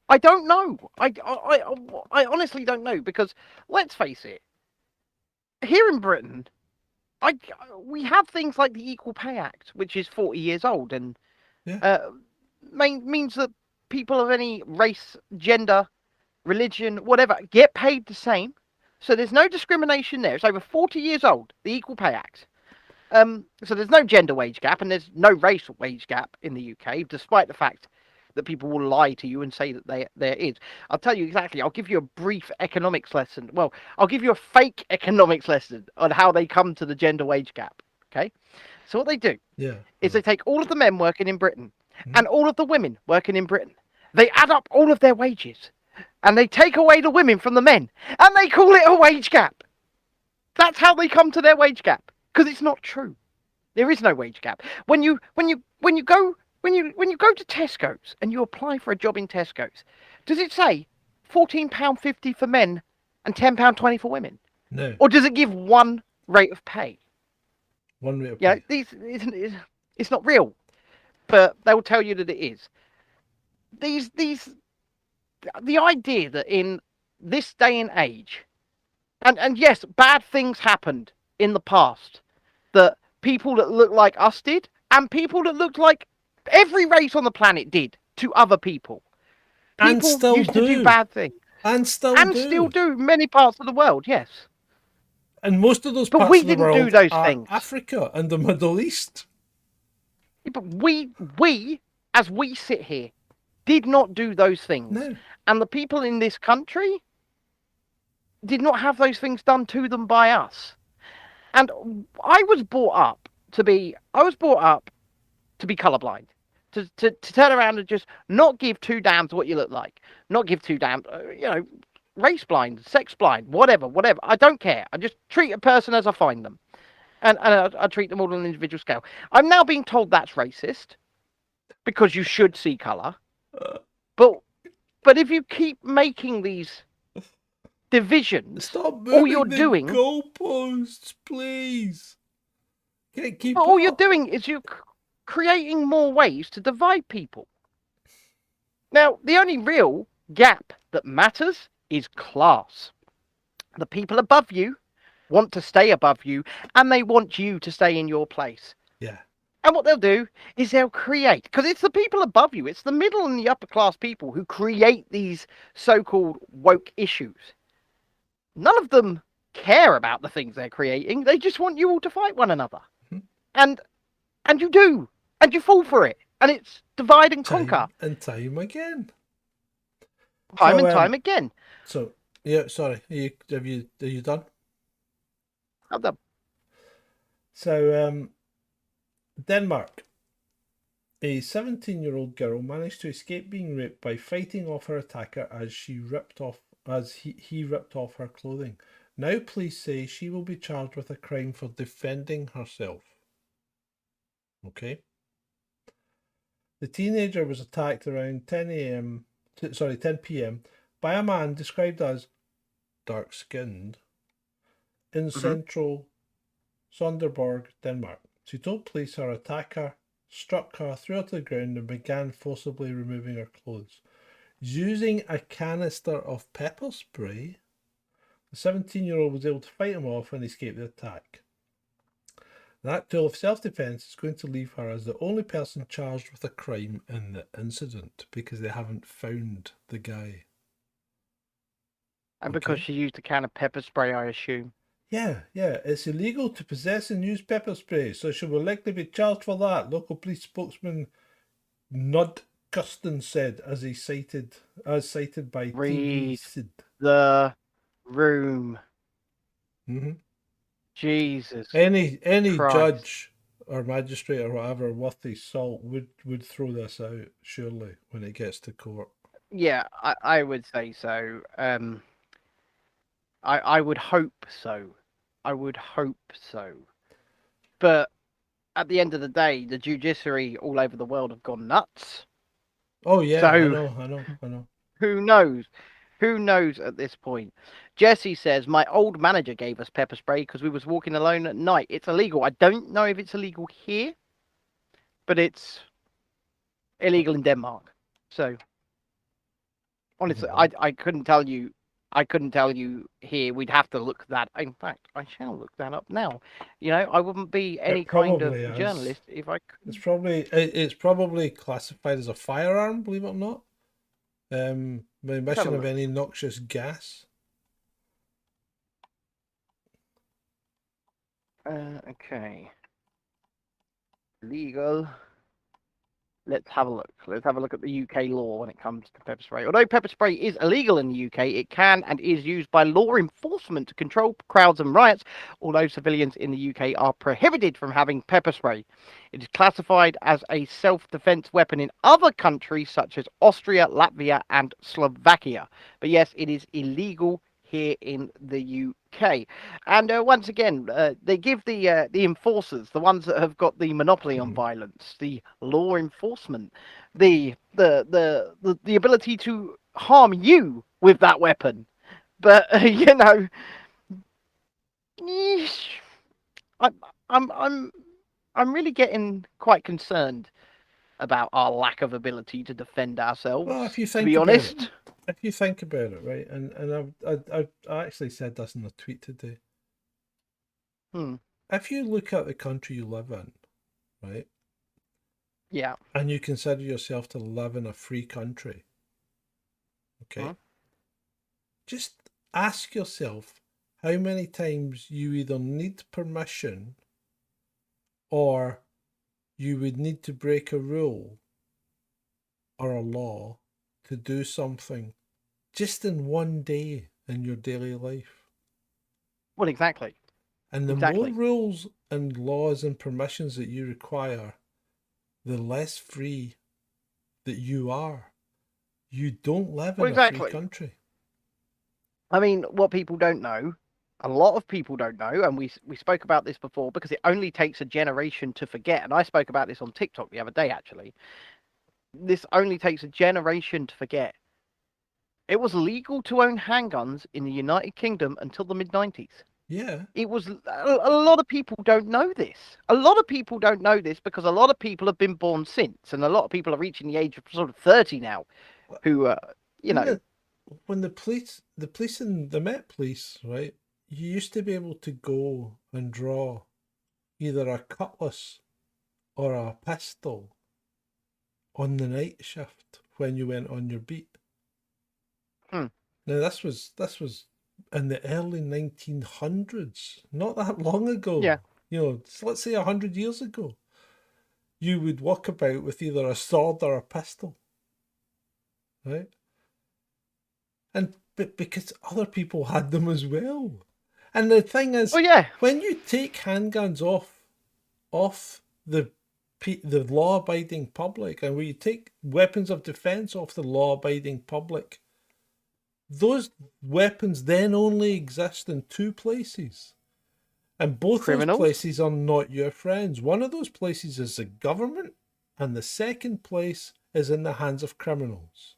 I don't know. I honestly don't know, because let's face it. Here in Britain, we have things like the Equal Pay Act, which is 40 years old, and means that people of any race, gender, religion, whatever, get paid the same. So there's no discrimination there. It's over 40 years old, the Equal Pay Act. So there's no gender wage gap and there's no race wage gap in the UK, despite the fact that people will lie to you and say that there is. I'll tell you exactly. I'll give you a brief economics lesson. Well, I'll give you a fake economics lesson on how they come to the gender wage gap. Okay? So what they do is they take all of the men working in Britain and all of the women working in Britain. They add up all of their wages and they take away the women from the men and they call it a wage gap. That's how they come to their wage gap. Because it's not true. There is no wage gap. When you go to Tesco's and you apply for a job in Tesco's, does it say £14.50 for men and £10.20 for women? No. Or does it give one rate of pay? One rate of pay. Yeah, it's not real, but they will tell you that it is. The idea that in this day and age, and yes, bad things happened in the past that people that look like us did, and people that looked like every race on the planet did to other people. And People still used to do do. bad things. And still And do. still do in many parts of the world, yes. And most of those But parts we of the didn't do world those are things. Africa and the Middle East. But we, as we sit here, did not do those things. No. And the people in this country did not have those things done to them by us. And I was brought up to be colorblind. To turn around and just not give two damns what you look like. Not give two damns, race blind, sex blind, whatever. I don't care. I just treat a person as I find them. And I treat them all on an individual scale. I'm now being told that's racist because you should see color. But if you keep making these divisions, Stop moving all you're the doing, goalposts, please. Can't keep all up. you're doing is you're creating more ways to divide people. Now, the only real gap that matters is class. The people above you want to stay above you, and they want you to stay in your place. Yeah. And what they'll do is they'll create, because it's the people above you, it's the middle and the upper class people who create these so-called woke issues. None of them care about the things they're creating. They just want you all to fight one another. Mm-hmm. And you do. And you fall for it. And it's divide and conquer. And time again. Time again. So, yeah, sorry. Are you done? I'm done. So, Denmark. A 17-year-old girl managed to escape being raped by fighting off her attacker as he ripped off her clothing. Now police say she will be charged with a crime for defending herself. Okay. The teenager was attacked around 10 p.m. by a man described as dark-skinned in central Sonderborg, Denmark. She told police her attacker struck her, threw her to the ground and began forcibly removing her clothes. Using a canister of pepper spray, the 17-year-old was able to fight him off and escape the attack. That tool of self-defense is going to leave her as the only person charged with a crime in the incident because they haven't found the guy. And because she used a can of pepper spray, I assume. Yeah. It's illegal to possess and use pepper spray, so she will likely be charged for that, local police spokesman Nud Custon said, as cited by Read TV. the room. Mm-hmm. Jesus. Any Christ. judge or magistrate or whatever worth his salt would throw this out, surely, when it gets to court. Yeah, I would say so. I would hope so. But at the end of the day, the judiciary all over the world have gone nuts. Oh yeah, so, I know. Who knows? Who knows at this point? Jesse says, my old manager gave us pepper spray because we was walking alone at night. It's illegal. I don't know if it's illegal here, but it's illegal in Denmark. So, honestly, I couldn't tell you. I couldn't tell you here. We'd have to look that. In fact, I shall look that up now. You know, I wouldn't be any kind of journalist if I could. It's probably classified as a firearm, believe it or not. By emission of any noxious gas. Okay. Legal. Let's have a look. Let's have a look at the UK law when it comes to pepper spray. Although pepper spray is illegal in the UK, it can and is used by law enforcement to control crowds and riots, although civilians in the UK are prohibited from having pepper spray. It is classified as a self-defense weapon in other countries such as Austria, Latvia, and Slovakia. But yes, it is illegal here in the UK. And once again, they give the enforcers, the ones that have got the monopoly on violence, the law enforcement, the ability to harm you with that weapon. But you know, I'm really getting quite concerned about our lack of ability to defend ourselves. Well, if you think to be honest. If you think about it, right, and I actually said this in a tweet today. If you look at the country you live in, right, Yeah. and you consider yourself to live in a free country, okay, Huh? just ask yourself how many times you either need permission or you would need to break a rule or a law to do something just in one day in your daily life. Well, exactly. And the more Exactly. rules and laws and permissions that you require, the less free that you are. You don't live Well, in a free exactly. country. I mean, what people don't know, a lot of people don't know, and we spoke about this before because it only takes a generation to forget. And I spoke about this on TikTok the other day, actually. This only takes a generation to forget. It was legal to own handguns in the United Kingdom until the mid 90s. Yeah. It was a lot of people don't know this. A lot of people don't know this because a lot of people have been born since, and a lot of people are reaching the age of sort of 30 now, who, you know, When the police and the Met Police, right? You used to be able to go and draw either a cutlass or a pistol on the night shift when you went on your beat. hmm, Now this was in the early 1900s, not that long ago. yeah. Let's say 100 years ago. You would walk about with either a sword or a pistol, right? But because other people had them as well. And the thing is, Oh, yeah. when you take handguns off the law-abiding public, and when you take weapons of defense off the law-abiding public, those weapons then only exist in two places. And both those Criminals. places are not your friends. One of those places is the government, and the second place is in the hands of criminals.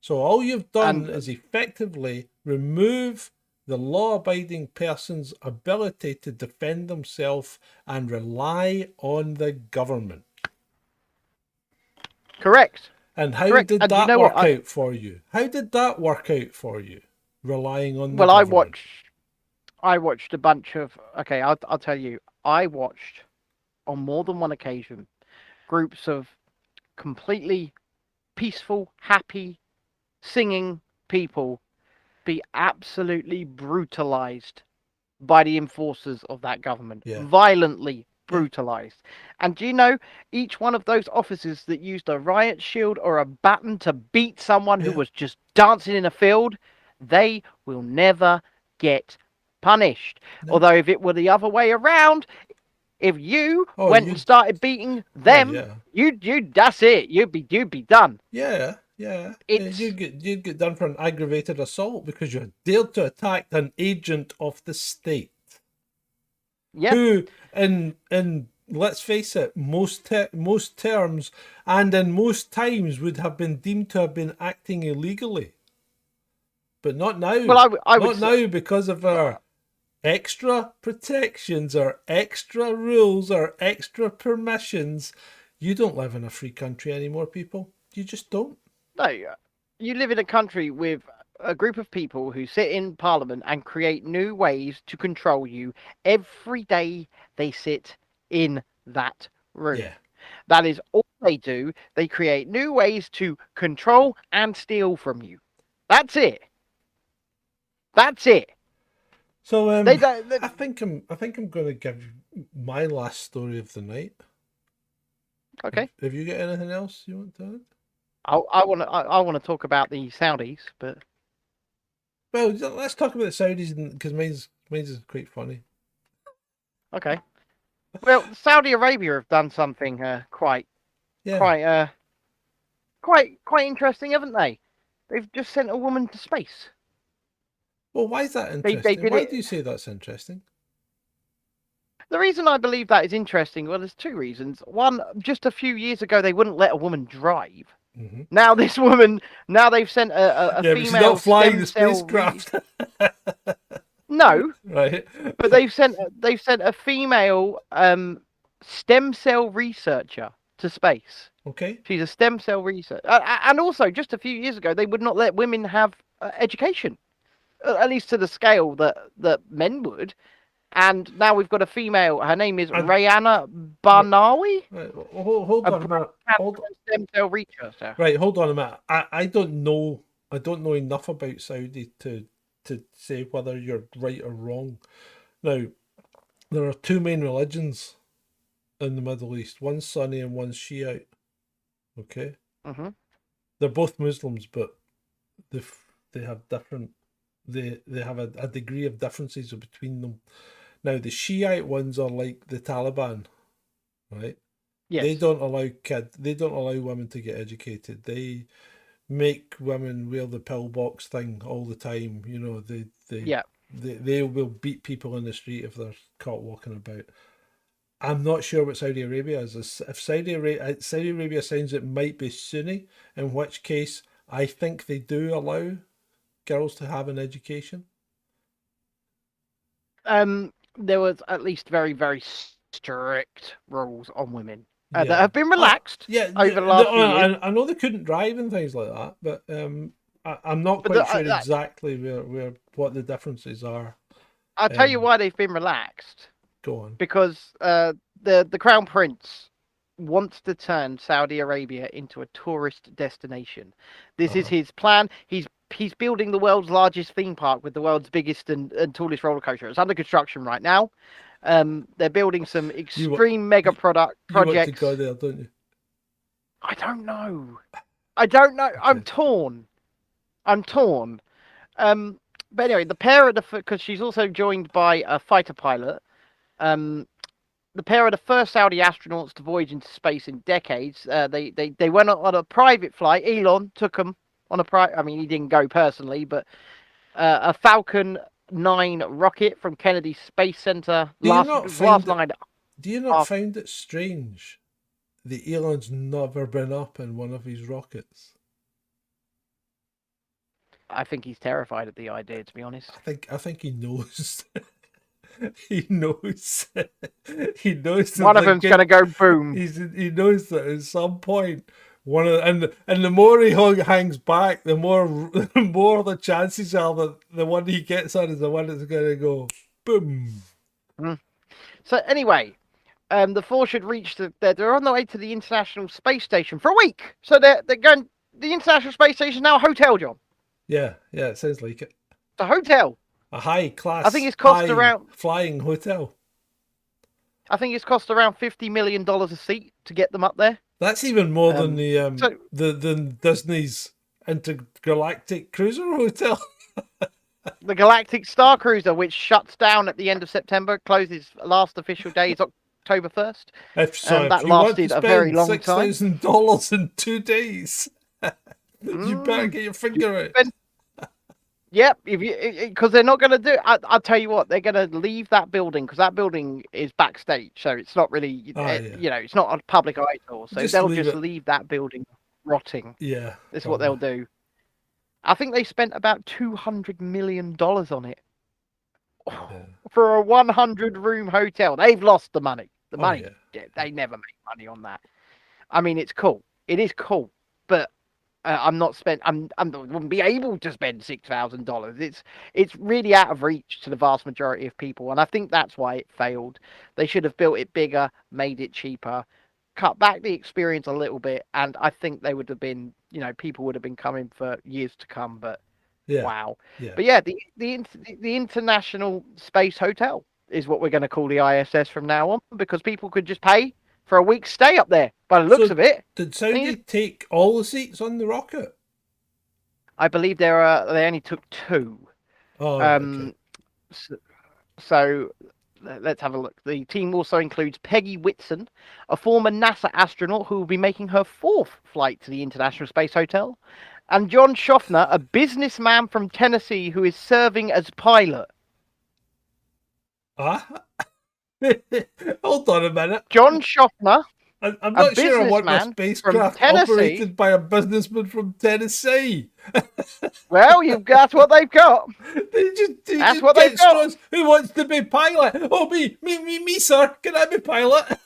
So all you've done is effectively remove the law-abiding person's ability to defend themselves and rely on the government. Correct. And how Correct. did And that work out for you? How did that work out for you? Relying on the government. I watched a bunch of. Okay, I'll tell you. I watched on more than one occasion groups of completely peaceful, happy, singing people be absolutely brutalized by the enforcers of that government. Yeah. Violently brutalized. And do you know, each one of those officers that used a riot shield or a baton to beat someone who was just dancing in a field, they will never get punished. No. Although if it were the other way around, if you went and started beating them, you'd that's it. You'd be done. Yeah. You'd get done for an aggravated assault because you dared to attack an agent of the state. Yeah. Who, in let's face it, most terms and in most times would have been deemed to have been acting illegally. But not now. Well, I would not now because of our extra protections or extra rules or extra permissions. You don't live in a free country anymore, people. You just don't. No, you live in a country with a group of people who sit in parliament and create new ways to control you every day they sit in that room. Yeah. That is all they do. They create new ways to control and steal from you. That's it. That's it. So I think I'm going to give my last story of the night. Okay. Have you got anything else you want to add? I want to talk about the Saudis, but well, let's talk about the Saudis because mine's is quite funny. Okay. Well, Saudi Arabia have done something quite interesting, haven't they? They've just sent a woman to space. Well, why is that interesting? Why do you say that's interesting? The reason I believe that is interesting, well, there's two reasons. One, just a few years ago, they wouldn't let a woman drive. Mm-hmm. Now this woman, they've sent a female. She's not flying the spacecraft. No, right. But they've sent a female stem cell researcher to space. Okay. She's a stem cell researcher, and also just a few years ago, they would not let women have education, at least to the scale that men would. And now we've got a female. Her name is Rayana Barnawi. Right, hold on a minute. Stem cell researcher. Right, hold on a minute. I don't know. I don't know enough about Saudi to say whether you're right or wrong. Now, there are two main religions in the Middle East. One's Sunni and one's Shiite. Okay. Mm-hmm. They're both Muslims, but they have different. They have a degree of differences between them. Now, the Shiite ones are like the Taliban, right? Yes. They don't allow women to get educated. They make women wear the pillbox thing all the time. You know, they will beat people in the street if they're caught walking about. I'm not sure what Saudi Arabia is. If Saudi Arabia sounds it might be Sunni, in which case I think they do allow girls to have an education. There was at least very, very strict rules on women that have been relaxed over the last few years. I know they couldn't drive and things like that, but I'm not quite sure exactly where what the differences are. I'll tell you why they've been relaxed. Go on. Because the Crown Prince wants to turn Saudi Arabia into a tourist destination. This is his plan. He's building the world's largest theme park with the world's biggest and tallest roller coaster. It's under construction right now. They're building some extreme mega projects. You want to go there, don't you? I don't know. Okay. I'm torn. But anyway, the pair of because she's also joined by a fighter pilot. The pair are the first Saudi astronauts to voyage into space in decades. They went on a private flight. Elon took them on a private. I mean, he didn't go personally, but a Falcon 9 rocket from Kennedy Space Center last night. Do you not find it strange that Elon's never been up in one of his rockets? I think he's terrified at the idea, to be honest. I think he knows. He knows. He knows. One of them's gonna go boom. He knows that at some point and the more he hangs back, the more the chances are that the one he gets on is the one that's gonna go boom. So anyway, the four should reach they're on the way to the International Space Station for a week. So they're going. The International Space Station is now a hotel, John. Yeah, it sounds like it. The hotel. A high class. I think it's cost around flying hotel. I think it's cost around $50 million a seat to get them up there. That's even more than the Disney's intergalactic cruiser hotel. The Galactic Star Cruiser, which shuts down at the end of September, closes last official day is October 1st. That lasted a very long time. $6,000 in 2 days. You better get your finger out. Yep, because they're not going to do. I'll tell you what, they're going to leave that building because that building is backstage, so it's not really, it's not a public eyesore. So they'll just leave that building rotting. Yeah, that's what they'll do. I think they spent about $200 million on it for a 100-room hotel. They've lost the money. They never make money on that. I mean, it's cool. It is cool, but. I wouldn't be able to spend $6,000. It's really out of reach to the vast majority of people, and I think that's why it failed. They should have built it bigger, made it cheaper, cut back the experience a little bit, and I think they would have been, people would have been coming for years to come. But wow, but the International Space Hotel is what we're going to call the ISS from now on, because people could just pay for a week's stay up there, by the looks of it. Did Saudi take all the seats on the rocket? I believe they only took 2. Oh, okay. So let's have a look. The team also includes Peggy Whitson, a former NASA astronaut who will be making her 4th flight to the International Space Hotel, and John Schaffner, a businessman from Tennessee who is serving as pilot. Hold on a minute. John Schaffner. I'm not sure I want my spacecraft operated by a businessman from Tennessee. Well, that's what they've got. That's what they've got. Who wants to be pilot? Oh, me, sir. Can I be pilot?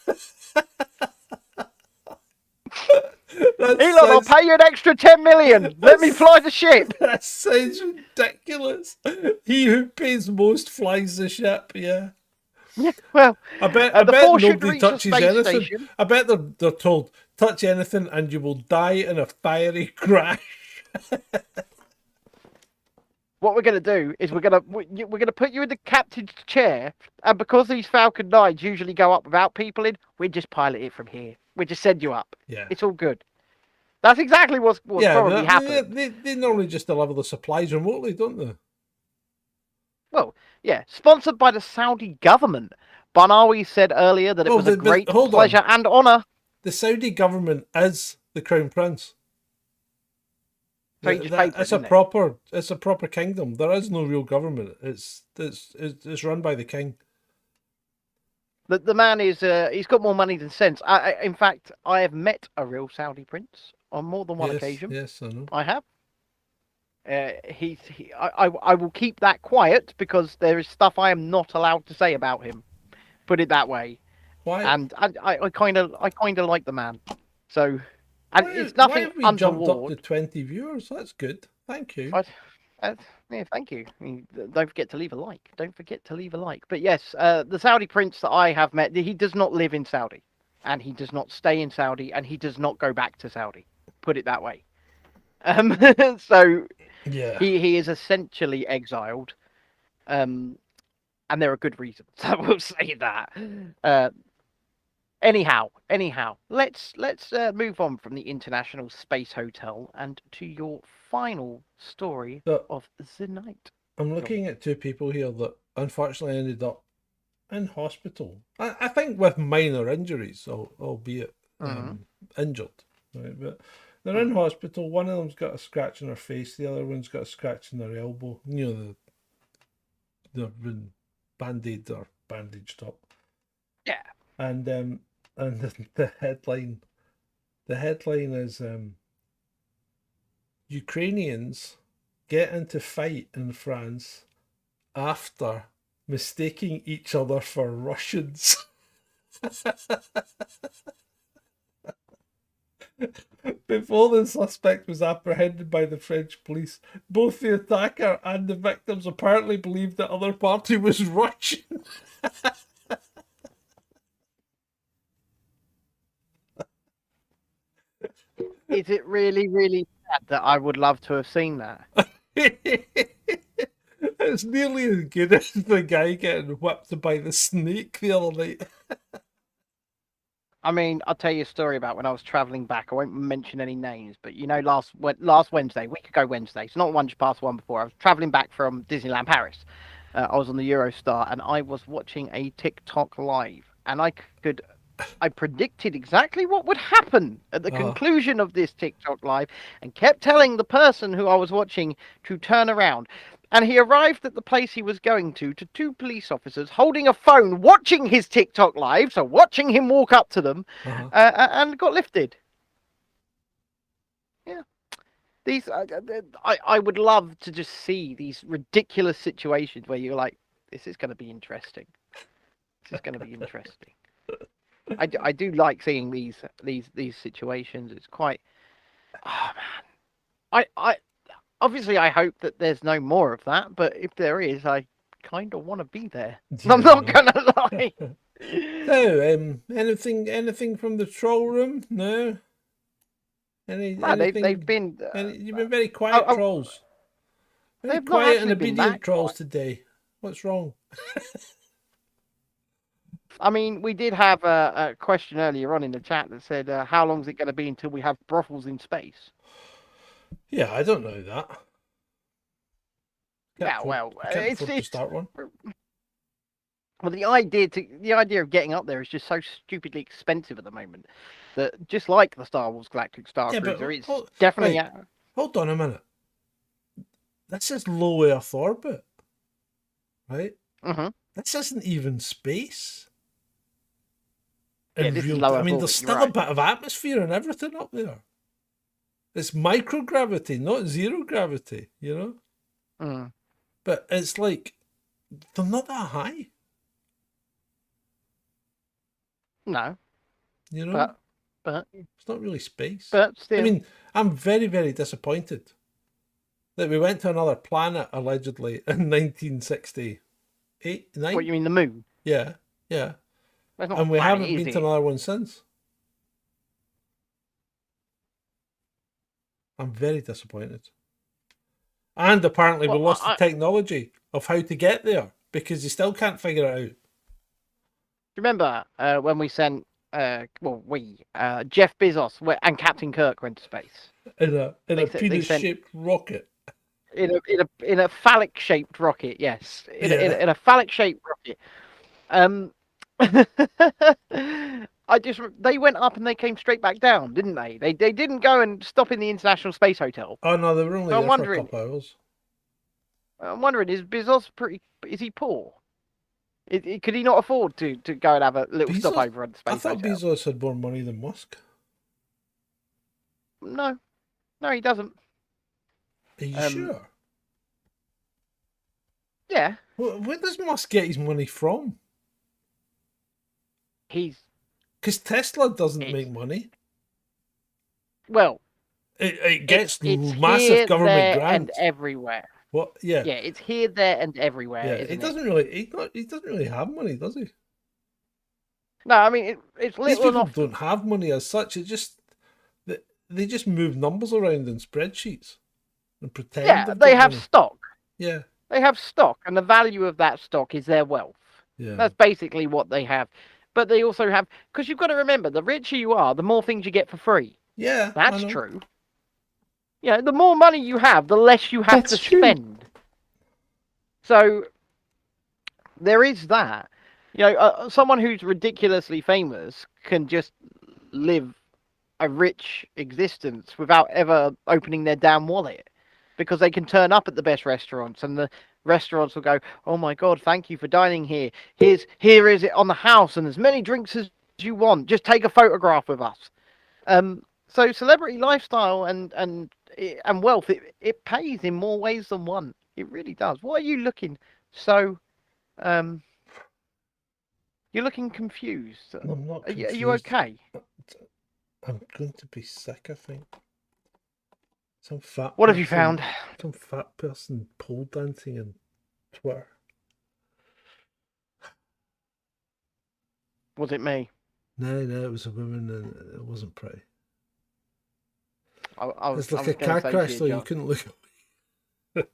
Elon, I'll pay you an extra $10 million. Let me fly the ship. That sounds ridiculous. He who pays most flies the ship. Yeah. Well, I bet the four should nobody reach the touches space anything. station. I bet they're told, touch anything and you will die in a fiery crash. What we're gonna do is we're gonna put you in the captain's chair, and because these Falcon 9s usually go up without people in, we just pilot it from here. We just send you up. Yeah. It's all good. That's exactly what's probably happened. They normally just deliver the supplies remotely, don't they? Well, yeah, sponsored by the Saudi government. Banawi said earlier that it was a great pleasure and honour. The Saudi government is the Crown Prince. So It's a proper kingdom. There is no real government. It's run by the king. The man is he's got more money than sense. In fact, I have met a real Saudi prince on more than one occasion. Yes, I know. I have. I will keep that quiet because there is stuff I am not allowed to say about him. Put it that way. Why? And I kind of like the man. So, and it's nothing why have we untoward. jumped up to 20 viewers? That's good. Thank you. Yeah, thank you. Don't forget to leave a like. Don't forget to leave a like. But yes, the Saudi prince that I have met, he does not live in Saudi, and he does not stay in Saudi, and he does not go back to Saudi. Put it that way. So yeah, he is essentially exiled, and there are good reasons. I will say that. Anyhow, let's move on from the International Space Hotel and to your final story of the night. I'm looking at two people here that unfortunately ended up in hospital. I think with minor injuries, albeit injured. Right? But they're in hospital. One of them's got a scratch on her face. The other one's got a scratch on their elbow. You know, they've been band-aided or bandaged up. Yeah. And the headline is Ukrainians get into fight in France after mistaking each other for Russians. Before the suspect was apprehended by the French police, both the attacker and the victims apparently believed the other party was Russian. Is it really, really sad that I would love to have seen that? It's nearly as good as the guy getting whipped by the snake the other night. I mean, I'll tell you a story about when I was travelling back. I won't mention any names, but you know, last Wednesday, week ago Wednesday, so not one just past one before, I was travelling back from Disneyland Paris. I was on the Eurostar and I was watching a TikTok live, and I predicted exactly what would happen at the conclusion of this TikTok live and kept telling the person who I was watching to turn around. And he arrived at the place he was going to two police officers holding a phone, watching his TikTok live, so watching him walk up to them, and got lifted. Yeah. These, I would love to just see these ridiculous situations where you're like, this is going to be interesting. This is going to be interesting. I do like seeing these situations. It's quite, oh man. I obviously I hope that there's no more of that, but if there is, I kind of want to be there. Yeah. I'm not gonna lie. So, anything from the troll room? No. They've been. You've been very quiet, trolls. Very quiet and obedient trolls today. What's wrong? I mean, we did have a question earlier on in the chat that said, how long is it going to be until we have brothels in space? Yeah, I don't know that. It's to start one. Well, the idea of getting up there is just so stupidly expensive at the moment that just like the Star Wars Galactic Star Cruiser, it's definitely. Hold on a minute. This is low Earth orbit, right? Mm-hmm. This isn't even space. Yeah, this is lower. I mean, there's still a bit of atmosphere and everything up there. It's microgravity, not zero gravity, you know? Mm. But it's like, they're not that high. No. You know? But it's not really space. But still. I mean, I'm very, very disappointed that we went to another planet, allegedly, in 1968. What, you mean the moon? Yeah. Yeah. That's not And we funny, haven't is been to it? another one since. I'm very disappointed. And apparently we Well, lost the technology of how to get there because they still can't figure it out. remember when we sent, Jeff Bezos and Captain Kirk went to space. In a They sent penis-shaped rocket. in a phallic shaped rocket. Yes, Yeah. in a phallic shaped rocket. They went up and they came straight back down, didn't they? They didn't go and stop in the International Space Hotel. Oh no, they were only So there for a couple hours. I'm wondering, is Bezos is he poor? Could he not afford to go and have a little stopover at the space hotel? I thought Bezos had more money than Musk. No, he doesn't. Are you sure? Yeah. Where does Musk get his money from? Because Tesla doesn't make money. Well, it gets it's massive here, government there, grants and everywhere. What? Yeah. Yeah, it's here, there, and everywhere. Yeah, he doesn't really have money, does he? No, I mean it's These little people enough. don't have money as such. It just they just move numbers around in spreadsheets and pretend. Yeah, they have money. stock. Yeah, they have stock, and the value of that stock is their wealth. Yeah, that's basically what they have. But they also have, because you've got to remember, the richer you are, the more things you get for free. Yeah, that's true. Yeah, the more money you have, the less you have to spend. So there is that. You know, someone who's ridiculously famous can just live a rich existence without ever opening their damn wallet, because they can turn up at the best restaurants and the restaurants will go, oh my God, thank you for dining here. Here is it on the house and as many drinks as you want. Just take a photograph with us. So celebrity lifestyle and wealth, it pays in more ways than one. It really does. What are you looking so... You're looking confused. I'm not confused. Are you okay? I'm going to be sick, I think. Some fat. What have you found? Some fat person pole dancing on Twitter. Was it me? No, it was a woman, and it wasn't pretty. It's like a car crash, so you couldn't look away.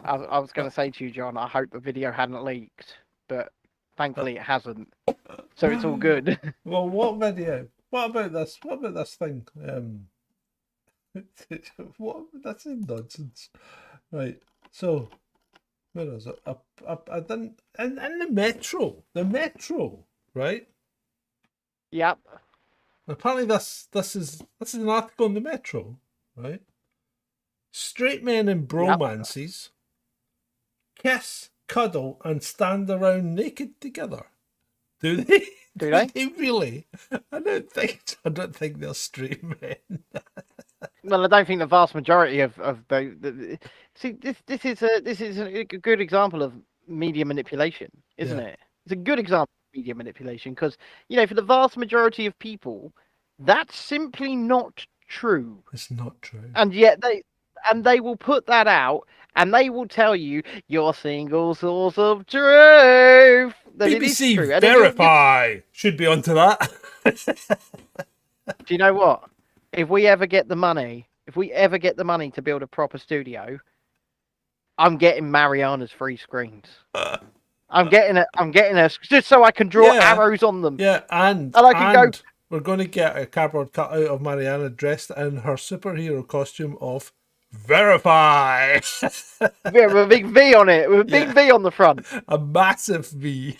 I was going to say to you, John, I hope the video hadn't leaked, but thankfully it hasn't. So it's all good. Well, what video? What about this? What about this thing? What? That's nonsense. Right. So, where is it? I didn't. In the metro. The metro. Right. Yep. Apparently, this is an article in the Metro. Right. Straight men in bromances kiss, cuddle, and stand around naked together. Do they? Do they? Really? I don't think they're straight men. Well, I don't think the vast majority of the see this is a good example of media manipulation, isn't it? It's a good example of media manipulation because, you know, for the vast majority of people, that's simply not true. It's not true. And yet they will put that out and they will tell you your single source of truth. That BBC it is true. Verify should be onto that. Do you know what? If we ever get the money to build a proper studio, I'm getting Mariana's free screens. I'm getting her just so I can draw arrows on them. Yeah, and I can go. We're going to get a cardboard cutout of Mariana dressed in her superhero costume of Verify. Yeah, with a big V on it, with a big V on the front. A massive V.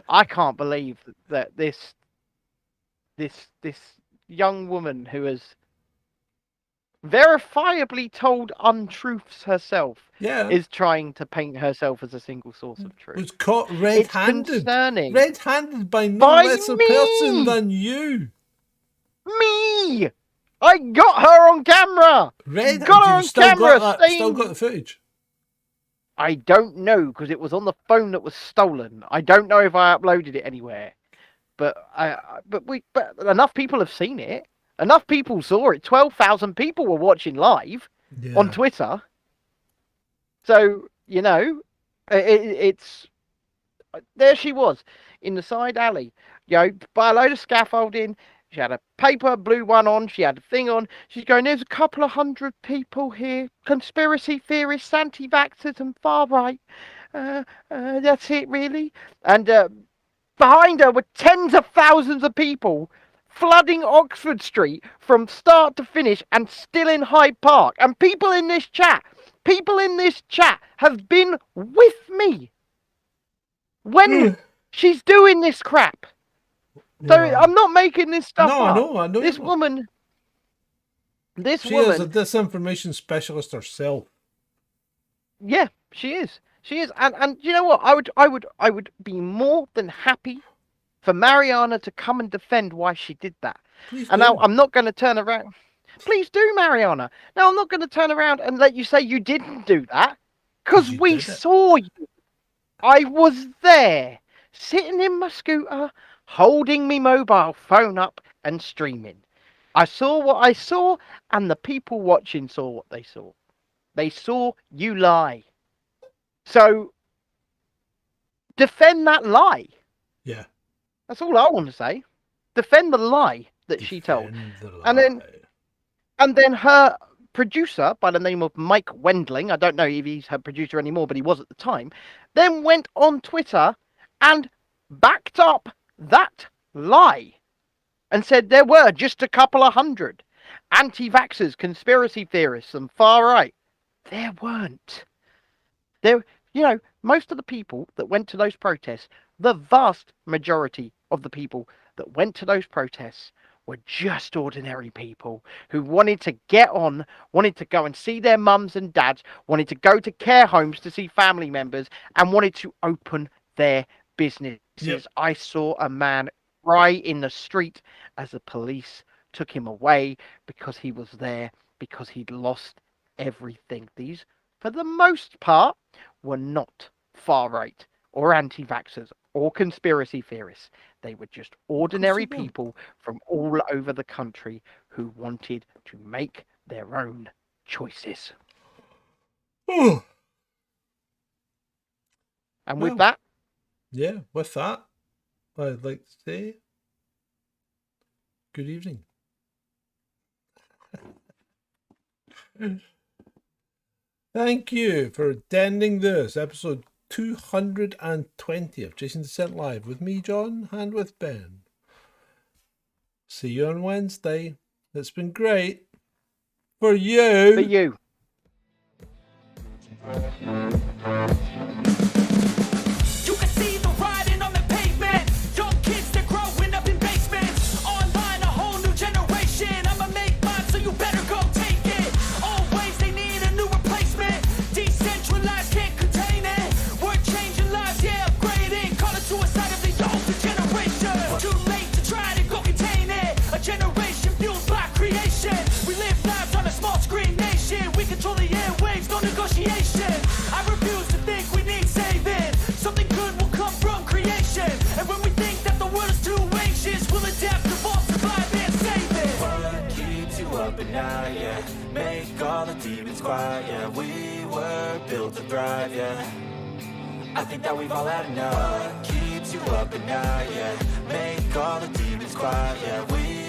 I can't believe that this young woman who has verifiably told untruths herself is trying to paint herself as a single source of truth. Was caught red-handed. It's concerning. Red-handed by no less a person than you. Me! I got her on camera! Got her on camera! Still got the footage? I don't know, because it was on the phone that was stolen. I don't know if I uploaded it anywhere. But enough people have seen it. Enough people saw it. 12,000 people were watching live on Twitter. So, you know, It's there she was in the side alley, by a load of scaffolding. She had a paper blue one on. She had a thing on. She's going, there's a couple of hundred people here, conspiracy theorists, anti-vaxxers and far right. That's it, really. And behind her were tens of thousands of people flooding Oxford Street from start to finish and still in Hyde Park. And people in this chat have been with me when she's doing this crap. So I'm not making this stuff up. I know. This woman. She is a disinformation specialist herself. Yeah, she is. She is. And you know what? I would be more than happy for Mariana to come and defend why she did that. Please and do. now I'm not going to turn around. Please do, Mariana. Now I'm not going to turn around and let you say you didn't do that, because we saw you. I was there, sitting in my scooter, holding me mobile phone up and streaming. I saw what I saw, and the people watching saw what they saw. They saw you lie. So, defend that lie. Yeah. That's all I want to say. Defend the lie that she told. And then her producer, by the name of Mike Wendling, I don't know if he's her producer anymore, but he was at the time, then went on Twitter and backed up that lie and said there were just a couple of hundred anti-vaxxers, conspiracy theorists and far right. There weren't. There, most of the people that went to those protests, the vast majority of the people that went to those protests were just ordinary people who wanted to get on, wanted to go and see their mums and dads, wanted to go to care homes to see family members, and wanted to open their businesses. Yep. I saw a man cry in the street as the police took him away because he was there, because he'd lost everything. These, for the most part, were not far right or anti-vaxxers or conspiracy theorists. They were just ordinary people from all over the country who wanted to make their own choices. And with that, I'd like to say good evening. Thank you for attending this episode 220 of Chasing Dissent Live with me, John, and with Ben. See you on Wednesday. It's been great. For you. For you. You can see the writing on the pavement. Young kids, they're growing up in basements. Online, a whole new generation. I'ma make mine, so you better go take it. Always, they need a new replacement. Decentralized, can't contain it. We're changing lives, yeah, upgrading. Call it suicide of the older generation. Too late to try to go contain it. A generation fueled by creation. We live lives on a small screen nation. We control the airwaves, no negotiation. I refuse to think we need saving. Something good will come from creation. And when we think that the world is too anxious, we'll adapt, evolve, survive, and save it. What keeps you up at night, yeah? Make all the demons quiet, yeah. We were built to thrive, yeah. I think that we've all had enough. What keeps you up at night, yeah? Make all the demons quiet, yeah. We